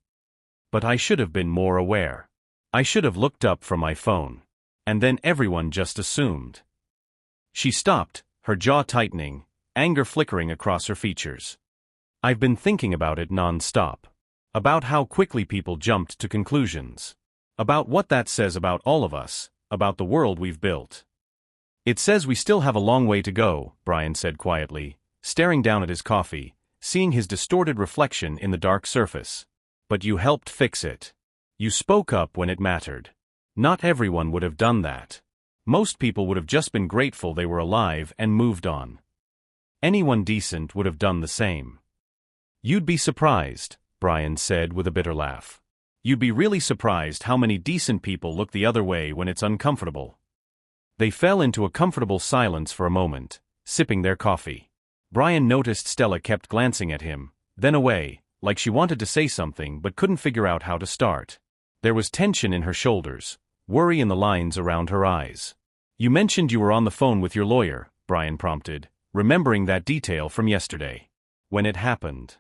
S1: But I should have been more aware. I should have looked up from my phone. And then everyone just assumed. She stopped, her jaw tightening, anger flickering across her features. I've been thinking about it non-stop. About how quickly people jumped to conclusions. About what that says about all of us, about the world we've built. It says we still have a long way to go, Brian said quietly, staring down at his coffee, seeing his distorted reflection in the dark surface. But you helped fix it. You spoke up when it mattered. Not everyone would have done that. Most people would have just been grateful they were alive and moved on. Anyone decent would have done the same. You'd be surprised, Brian said with a bitter laugh. You'd be really surprised how many decent people look the other way when it's uncomfortable. They fell into a comfortable silence for a moment, sipping their coffee. Brian noticed Stella kept glancing at him, then away, like she wanted to say something but couldn't figure out how to start. There was tension in her shoulders, worry in the lines around her eyes. You mentioned you were on the phone with your lawyer, Brian prompted, remembering that detail from yesterday. When it happened.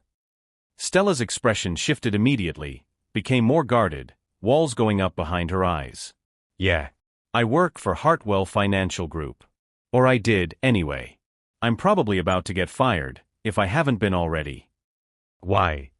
S1: Stella's expression shifted immediately, became more guarded, walls going up behind her eyes. Yeah. I work for Hartwell Financial Group. Or I did, anyway. I'm probably about to get fired, if I haven't been already. Why?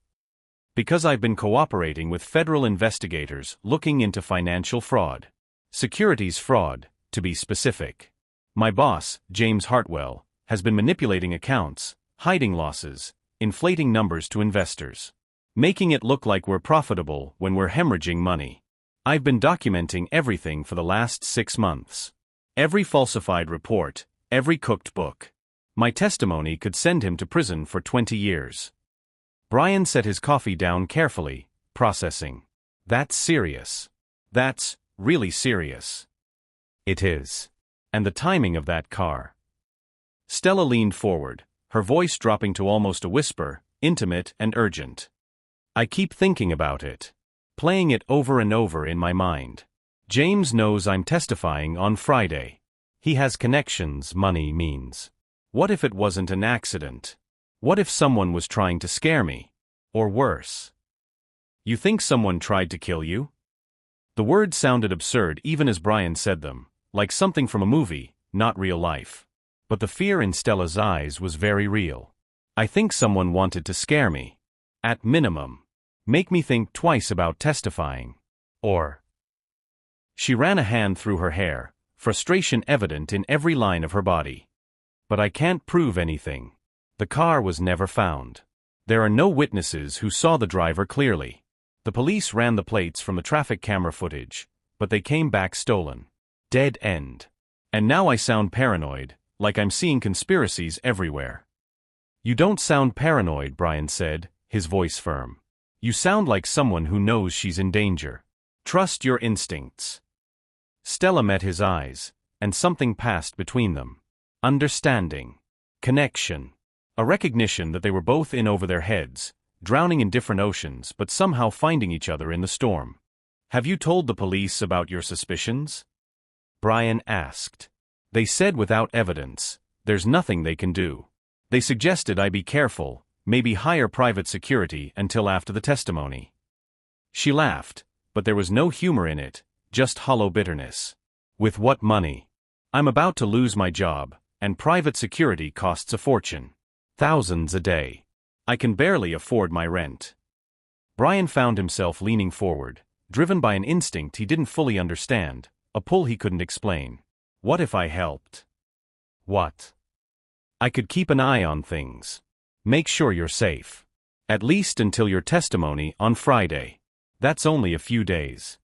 S1: Because I've been cooperating with federal investigators looking into financial fraud. Securities fraud, to be specific. My boss, James Hartwell, has been manipulating accounts, hiding losses, inflating numbers to investors. Making it look like we're profitable when we're hemorrhaging money. I've been documenting everything for the last 6 months. Every falsified report, every cooked book. My testimony could send him to prison for 20 years. Brian set his coffee down carefully, processing. That's serious. That's really serious. It is. And the timing of that car. Stella leaned forward, her voice dropping to almost a whisper, intimate and urgent. I keep thinking about it. Playing it over and over in my mind. James knows I'm testifying on Friday. He has connections, money means. What if it wasn't an accident? What if someone was trying to scare me? Or worse. You think someone tried to kill you? The words sounded absurd even as Brian said them, like something from a movie, not real life. But the fear in Stella's eyes was very real. I think someone wanted to scare me. At minimum. Make me think twice about testifying. Or. She ran a hand through her hair, frustration evident in every line of her body. But I can't prove anything. The car was never found. There are no witnesses who saw the driver clearly. The police ran the plates from the traffic camera footage, but they came back stolen. Dead end. And now I sound paranoid, like I'm seeing conspiracies everywhere. You don't sound paranoid, Brian said, his voice firm. You sound like someone who knows she's in danger. Trust your instincts. Stella met his eyes, and something passed between them. Understanding. Connection. A recognition that they were both in over their heads, drowning in different oceans but somehow finding each other in the storm. Have you told the police about your suspicions? Brian asked. They said without evidence, there's nothing they can do. They suggested I be careful, maybe hire private security until after the testimony. She laughed, but there was no humor in it, just hollow bitterness. With what money? I'm about to lose my job, and private security costs a fortune. Thousands a day. I can barely afford my rent. Brian found himself leaning forward, driven by an instinct he didn't fully understand, a pull he couldn't explain. What if I helped? What? I could keep an eye on things. Make sure you're safe. At least until your testimony on Friday. That's only a few days.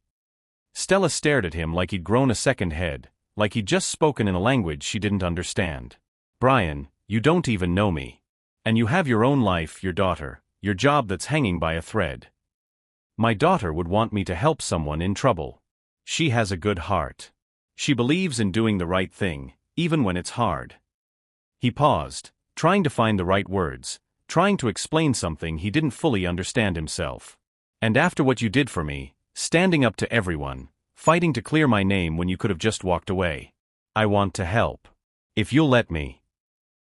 S1: Stella stared at him like he'd grown a second head, like he'd just spoken in a language she didn't understand. Brian, you don't even know me. And you have your own life, your daughter, your job that's hanging by a thread. My daughter would want me to help someone in trouble. She has a good heart. She believes in doing the right thing, even when it's hard. He paused, trying to find the right words, trying to explain something he didn't fully understand himself. And after what you did for me, standing up to everyone, fighting to clear my name when you could have just walked away. I want to help. If you'll let me.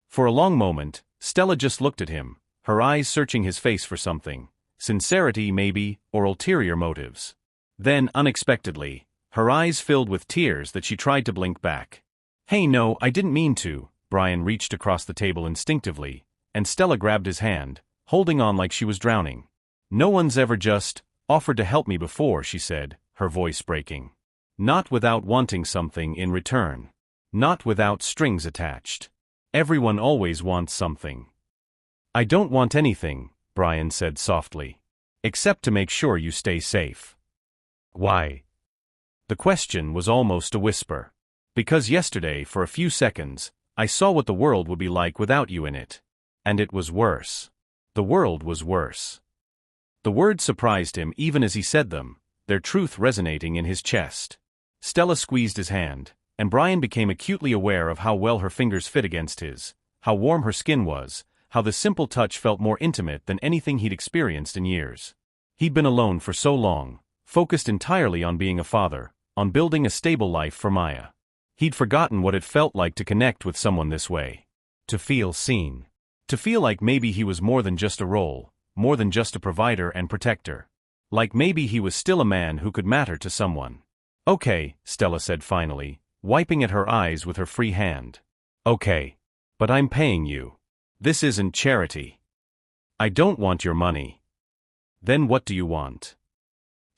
S1: For a long moment, Stella just looked at him, her eyes searching his face for something. Sincerity maybe, or ulterior motives. Then, unexpectedly, her eyes filled with tears that she tried to blink back. Hey, no, I didn't mean to. Brian reached across the table instinctively, and Stella grabbed his hand, holding on like she was drowning. No one's ever just offered to help me before, she said, her voice breaking. Not without wanting something in return. Not without strings attached. Everyone always wants something. I don't want anything, Brian said softly. Except to make sure you stay safe. Why? The question was almost a whisper. Because yesterday, for a few seconds, I saw what the world would be like without you in it. And it was worse. The world was worse. The words surprised him even as he said them, their truth resonating in his chest. Stella squeezed his hand, and Brian became acutely aware of how well her fingers fit against his, how warm her skin was, how the simple touch felt more intimate than anything he'd experienced in years. He'd been alone for so long, focused entirely on being a father, on building a stable life for Maya. He'd forgotten what it felt like to connect with someone this way. To feel seen. To feel like maybe he was more than just a role, more than just a provider and protector. Like maybe he was still a man who could matter to someone. Okay, Stella said finally, wiping at her eyes with her free hand. Okay. But I'm paying you. This isn't charity. I don't want your money. Then what do you want?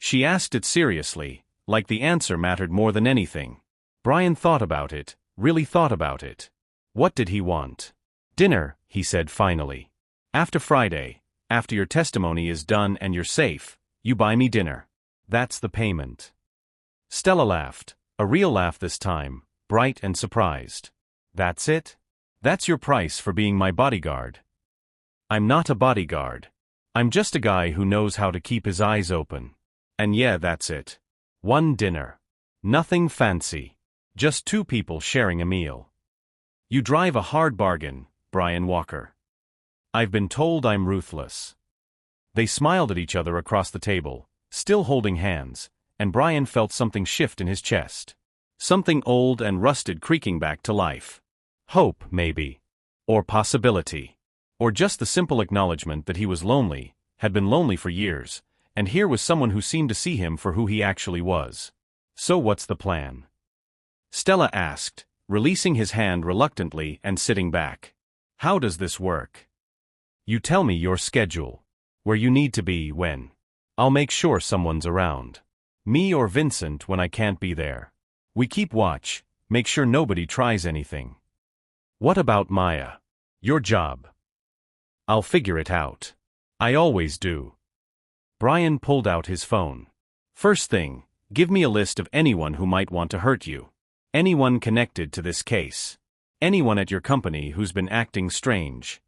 S1: She asked it seriously, like the answer mattered more than anything. Brian thought about it, really thought about it. What did he want? Dinner, he said finally. After Friday, after your testimony is done and you're safe, you buy me dinner. That's the payment. Stella laughed, a real laugh this time, bright and surprised. That's it? That's your price for being my bodyguard? I'm not a bodyguard. I'm just a guy who knows how to keep his eyes open. And yeah, that's it. One dinner. Nothing fancy. Just two people sharing a meal. You drive a hard bargain, Brian Walker. I've been told I'm ruthless. They smiled at each other across the table, still holding hands, and Brian felt something shift in his chest. Something old and rusted creaking back to life. Hope, maybe. Or possibility. Or just the simple acknowledgement that he was lonely, had been lonely for years, and here was someone who seemed to see him for who he actually was. So what's the plan? Stella asked, releasing his hand reluctantly and sitting back. How does this work? You tell me your schedule. Where you need to be when. I'll make sure someone's around. Me or Vincent when I can't be there. We keep watch, make sure nobody tries anything. What about Maya? Your job. I'll figure it out. I always do. Brian pulled out his phone. First thing, give me a list of anyone who might want to hurt you. Anyone connected to this case. Anyone at your company who's been acting strange.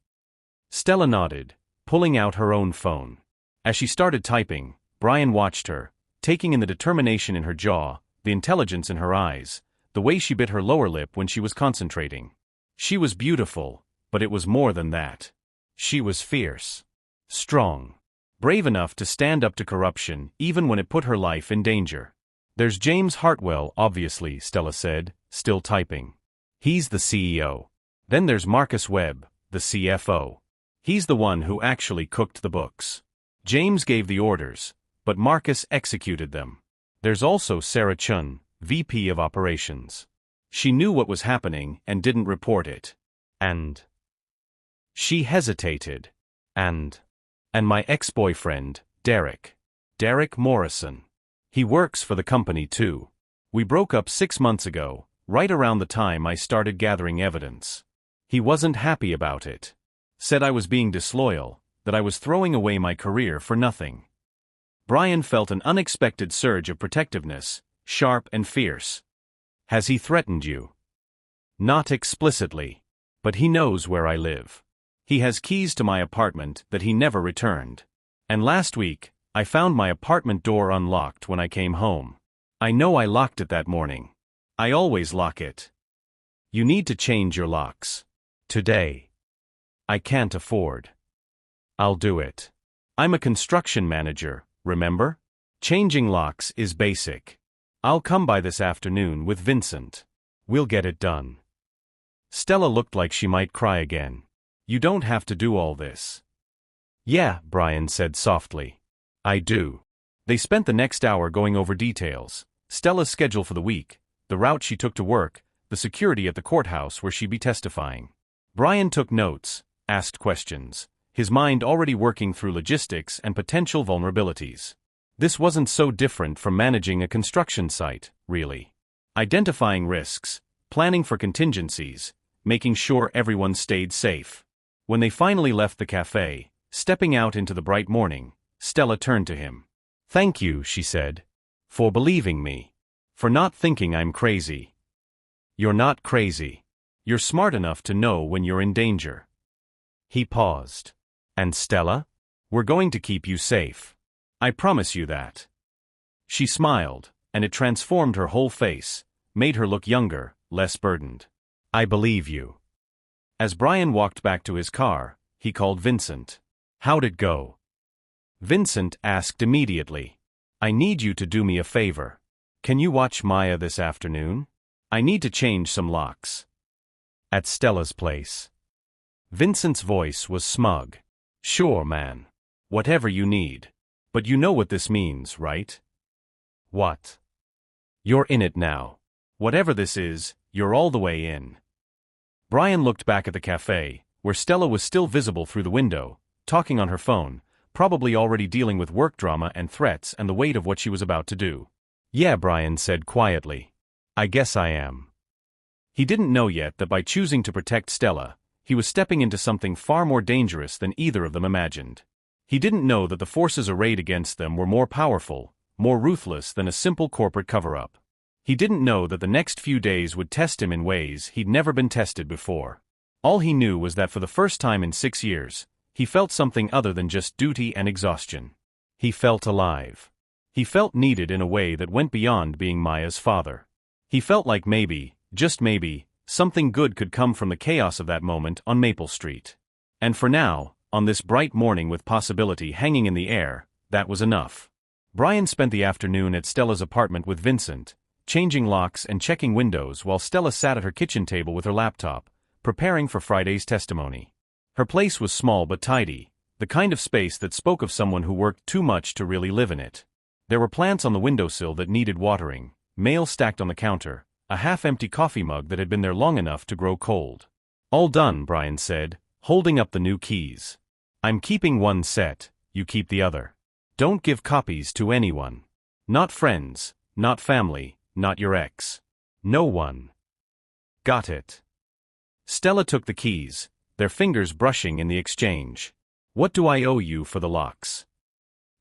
S1: Stella nodded, pulling out her own phone. As she started typing, Brian watched her, taking in the determination in her jaw, the intelligence in her eyes, the way she bit her lower lip when she was concentrating. She was beautiful, but it was more than that. She was fierce. Strong. Brave enough to stand up to corruption even when it put her life in danger. There's James Hartwell, obviously, Stella said, still typing. He's the CEO. Then there's Marcus Webb, the CFO. He's the one who actually cooked the books. James gave the orders, but Marcus executed them. There's also Sarah Chun, VP of Operations. She knew what was happening and didn't report it. And she hesitated. And my ex-boyfriend, Derek. Derek Morrison. He works for the company too. We broke up 6 months ago, right around the time I started gathering evidence. He wasn't happy about it. Said I was being disloyal, that I was throwing away my career for nothing. Brian felt an unexpected surge of protectiveness, sharp and fierce. Has he threatened you? Not explicitly. But he knows where I live. He has keys to my apartment that he never returned. And last week, I found my apartment door unlocked when I came home. I know I locked it that morning. I always lock it. You need to change your locks. Today. I can't afford. I'll do it. I'm a construction manager, remember? Changing locks is basic. I'll come by this afternoon with Vincent. We'll get it done. Stella looked like she might cry again. You don't have to do all this. Yeah, Brian said softly. I do. They spent the next hour going over details: Stella's schedule for the week, the route she took to work, the security at the courthouse where she'd be testifying. Brian took notes, asked questions, his mind already working through logistics and potential vulnerabilities. This wasn't so different from managing a construction site, really. Identifying risks, planning for contingencies, making sure everyone stayed safe. When they finally left the cafe, stepping out into the bright morning, Stella turned to him. Thank you, she said. For believing me. For not thinking I'm crazy. You're not crazy. You're smart enough to know when you're in danger. He paused. And Stella? We're going to keep you safe. I promise you that. She smiled, and it transformed her whole face, made her look younger, less burdened. I believe you. As Brian walked back to his car, he called Vincent. How'd it go? Vincent asked immediately. I need you to do me a favor. Can you watch Maya this afternoon? I need to change some locks. At Stella's place. Vincent's voice was smug. Sure, man. Whatever you need. But you know what this means, right? What? You're in it now. Whatever this is, you're all the way in. Brian looked back at the cafe, where Stella was still visible through the window, talking on her phone, probably already dealing with work drama and threats and the weight of what she was about to do. Yeah, Brian said quietly. I guess I am. He didn't know yet that by choosing to protect Stella, he was stepping into something far more dangerous than either of them imagined. He didn't know that the forces arrayed against them were more powerful, more ruthless than a simple corporate cover-up. He didn't know that the next few days would test him in ways he'd never been tested before. All he knew was that for the first time in 6 years, he felt something other than just duty and exhaustion. He felt alive. He felt needed in a way that went beyond being Maya's father. He felt like maybe, just maybe, something good could come from the chaos of that moment on Maple Street. And for now, on this bright morning with possibility hanging in the air, that was enough. Brian spent the afternoon at Stella's apartment with Vincent, changing locks and checking windows while Stella sat at her kitchen table with her laptop, preparing for Friday's testimony. Her place was small but tidy, the kind of space that spoke of someone who worked too much to really live in it. There were plants on the windowsill that needed watering, mail stacked on the counter, a half-empty coffee mug that had been there long enough to grow cold. All done, Brian said, holding up the new keys. I'm keeping one set, you keep the other. Don't give copies to anyone. Not friends, not family, not your ex. No one. Got it. Stella took the keys, their fingers brushing in the exchange. What do I owe you for the locks?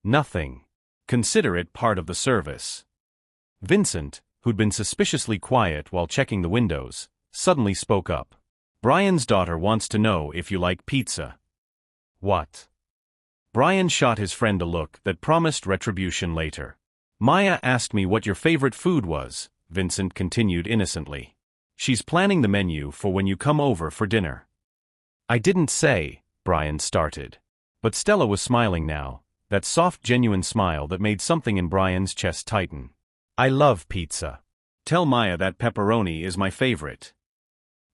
S1: Nothing. Consider it part of the service. Vincent, who'd been suspiciously quiet while checking the windows, suddenly spoke up. Brian's daughter wants to know if you like pizza. What? Brian shot his friend a look that promised retribution later. Maya asked me what your favorite food was, Vincent continued innocently. She's planning the menu for when you come over for dinner. I didn't say, Brian started. But Stella was smiling now, that soft, genuine smile that made something in Brian's chest tighten. I love pizza. Tell Maya that pepperoni is my favorite.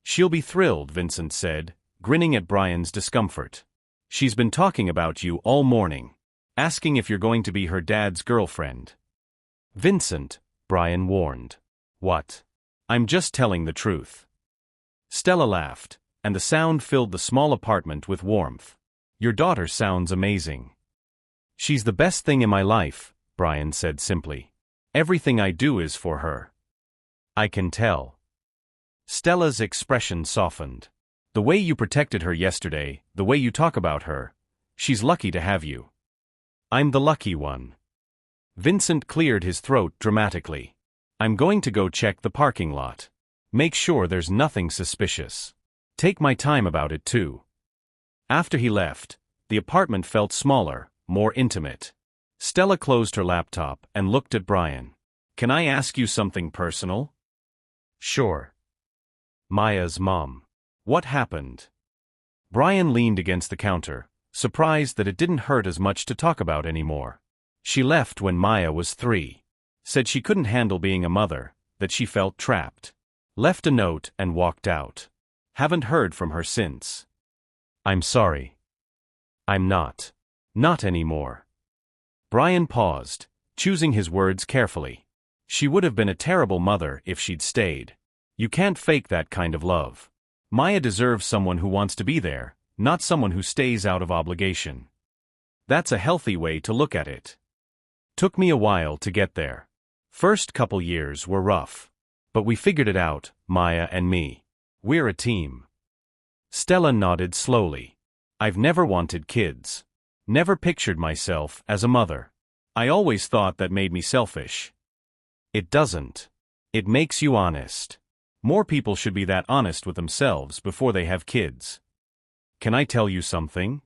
S1: She'll be thrilled, Vincent said, grinning at Brian's discomfort. She's been talking about you all morning, asking if you're going to be her dad's girlfriend. Vincent, Brian warned. What? I'm just telling the truth. Stella laughed, and the sound filled the small apartment with warmth. Your daughter sounds amazing. She's the best thing in my life, Brian said simply. Everything I do is for her. I can tell. Stella's expression softened. The way you protected her yesterday, the way you talk about her, she's lucky to have you. I'm the lucky one. Vincent cleared his throat dramatically. I'm going to go check the parking lot. Make sure there's nothing suspicious. Take my time about it too. After he left, the apartment felt smaller, more intimate. Stella closed her laptop and looked at Brian. Can I ask you something personal? Sure. Maya's mom. What happened? Brian leaned against the counter, surprised that it didn't hurt as much to talk about anymore. She left when Maya was 3. Said she couldn't handle being a mother, that she felt trapped. Left a note and walked out. Haven't heard from her since. I'm sorry. I'm not. Not anymore. Brian paused, choosing his words carefully. She would have been a terrible mother if she'd stayed. You can't fake that kind of love. Maya deserves someone who wants to be there, not someone who stays out of obligation. That's a healthy way to look at it. Took me a while to get there. First couple years were rough. But we figured it out, Maya and me. We're a team. Stella nodded slowly. I've never wanted kids. Never pictured myself as a mother. I always thought that made me selfish. It doesn't. It makes you honest. More people should be that honest with themselves before they have kids. Can I tell you something?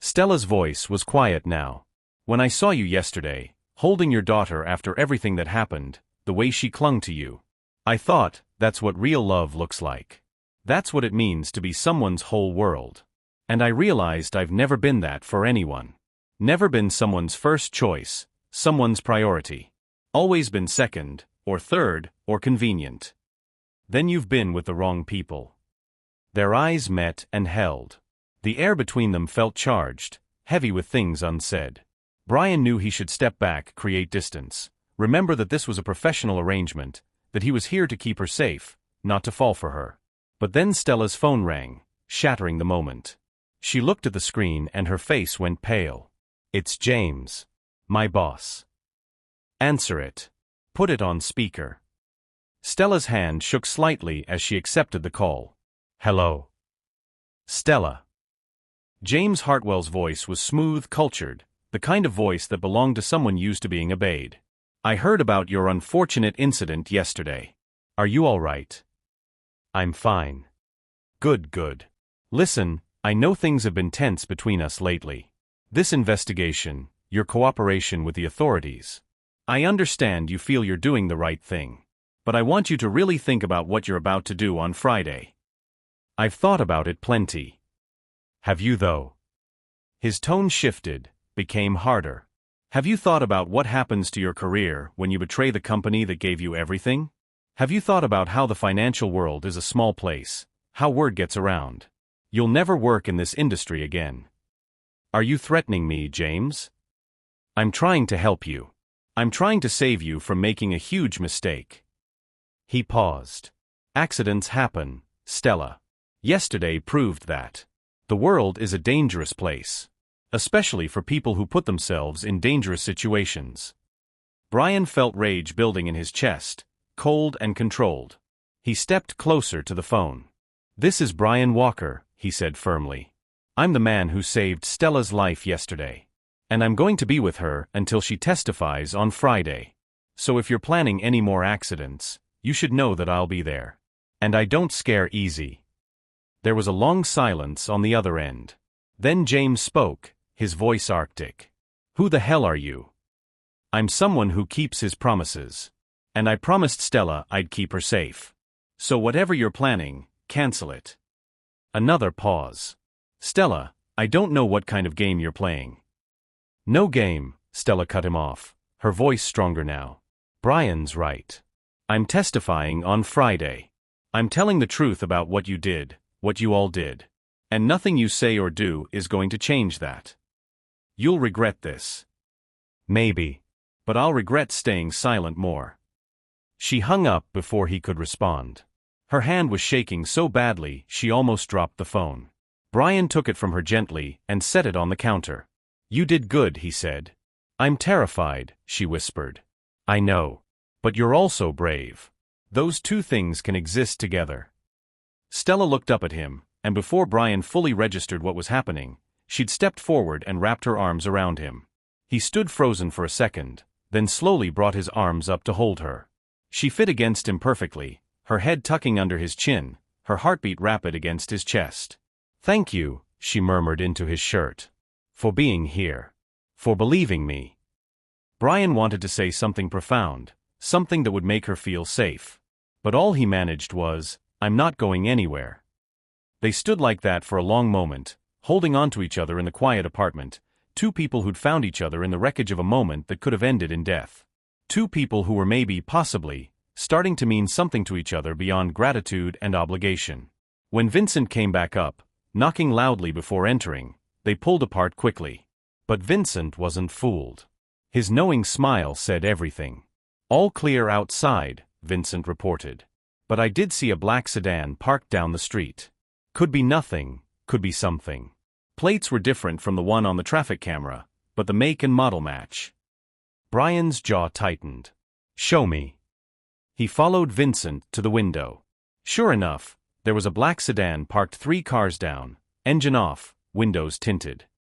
S1: Stella's voice was quiet now. When I saw you yesterday, holding your daughter after everything that happened, the way she clung to you, I thought, that's what real love looks like. That's what it means to be someone's whole world. And I realized I've never been that for anyone. Never been someone's first choice, someone's priority. Always been second, or third, or convenient. Then you've been with the wrong people. Their eyes met and held. The air between them felt charged, heavy with things unsaid. Brian knew he should step back, create distance. Remember that this was a professional arrangement, that he was here to keep her safe, not to fall for her. But then Stella's phone rang, shattering the moment. She looked at the screen and her face went pale. It's James. My boss. Answer it. Put it on speaker. Stella's hand shook slightly as she accepted the call. Hello. Stella. James Hartwell's voice was smooth, cultured, the kind of voice that belonged to someone used to being obeyed. I heard about your unfortunate incident yesterday. Are you all right? I'm fine. Good. Listen, I know things have been tense between us lately. This investigation, your cooperation with the authorities. I understand you feel you're doing the right thing. But I want you to really think about what you're about to do on Friday. I've thought about it plenty. Have you though? His tone shifted, became harder. Have you thought about what happens to your career when you betray the company that gave you everything? Have you thought about how the financial world is a small place, how word gets around? You'll never work in this industry again. Are you threatening me, James? I'm trying to help you. I'm trying to save you from making a huge mistake. He paused. Accidents happen, Stella. Yesterday proved that. The world is a dangerous place. Especially for people who put themselves in dangerous situations. Brian felt rage building in his chest, cold and controlled. He stepped closer to the phone. This is Brian Walker, he said firmly. I'm the man who saved Stella's life yesterday. And I'm going to be with her until she testifies on Friday. So if you're planning any more accidents, you should know that I'll be there. And I don't scare easy. There was a long silence on the other end. Then James spoke, his voice arctic. Who the hell are you? I'm someone who keeps his promises. And I promised Stella I'd keep her safe. So whatever you're planning, cancel it. Another pause. Stella, I don't know what kind of game you're playing. No game, Stella cut him off, her voice stronger now. Brian's right. I'm testifying on Friday. I'm telling the truth about what you did, what you all did. And nothing you say or do is going to change that. You'll regret this. Maybe. But I'll regret staying silent more. She hung up before he could respond. Her hand was shaking so badly she almost dropped the phone. Brian took it from her gently and set it on the counter. You did good, he said. I'm terrified, she whispered. I know. But you're also brave. Those two things can exist together. Stella looked up at him, and before Brian fully registered what was happening, she'd stepped forward and wrapped her arms around him. He stood frozen for a second, then slowly brought his arms up to hold her. She fit against him perfectly, her head tucking under his chin, her heartbeat rapid against his chest. Thank you, she murmured into his shirt. For being here. For believing me. Brian wanted to say something profound, something that would make her feel safe. But all he managed was, I'm not going anywhere. They stood like that for a long moment, holding on to each other in the quiet apartment, two people who'd found each other in the wreckage of a moment that could have ended in death. Two people who were maybe, possibly, starting to mean something to each other beyond gratitude and obligation. When Vincent came back up, knocking loudly before entering, they pulled apart quickly. But Vincent wasn't fooled. His knowing smile said everything. "All clear outside," Vincent reported. "But I did see a black sedan parked down the street. Could be nothing, could be something." Plates were different from the one on the traffic camera, but the make and model match. Brian's jaw tightened. "Show me." He followed Vincent to the window. Sure enough, there was a black sedan parked 3 cars down, engine off, windows tinted.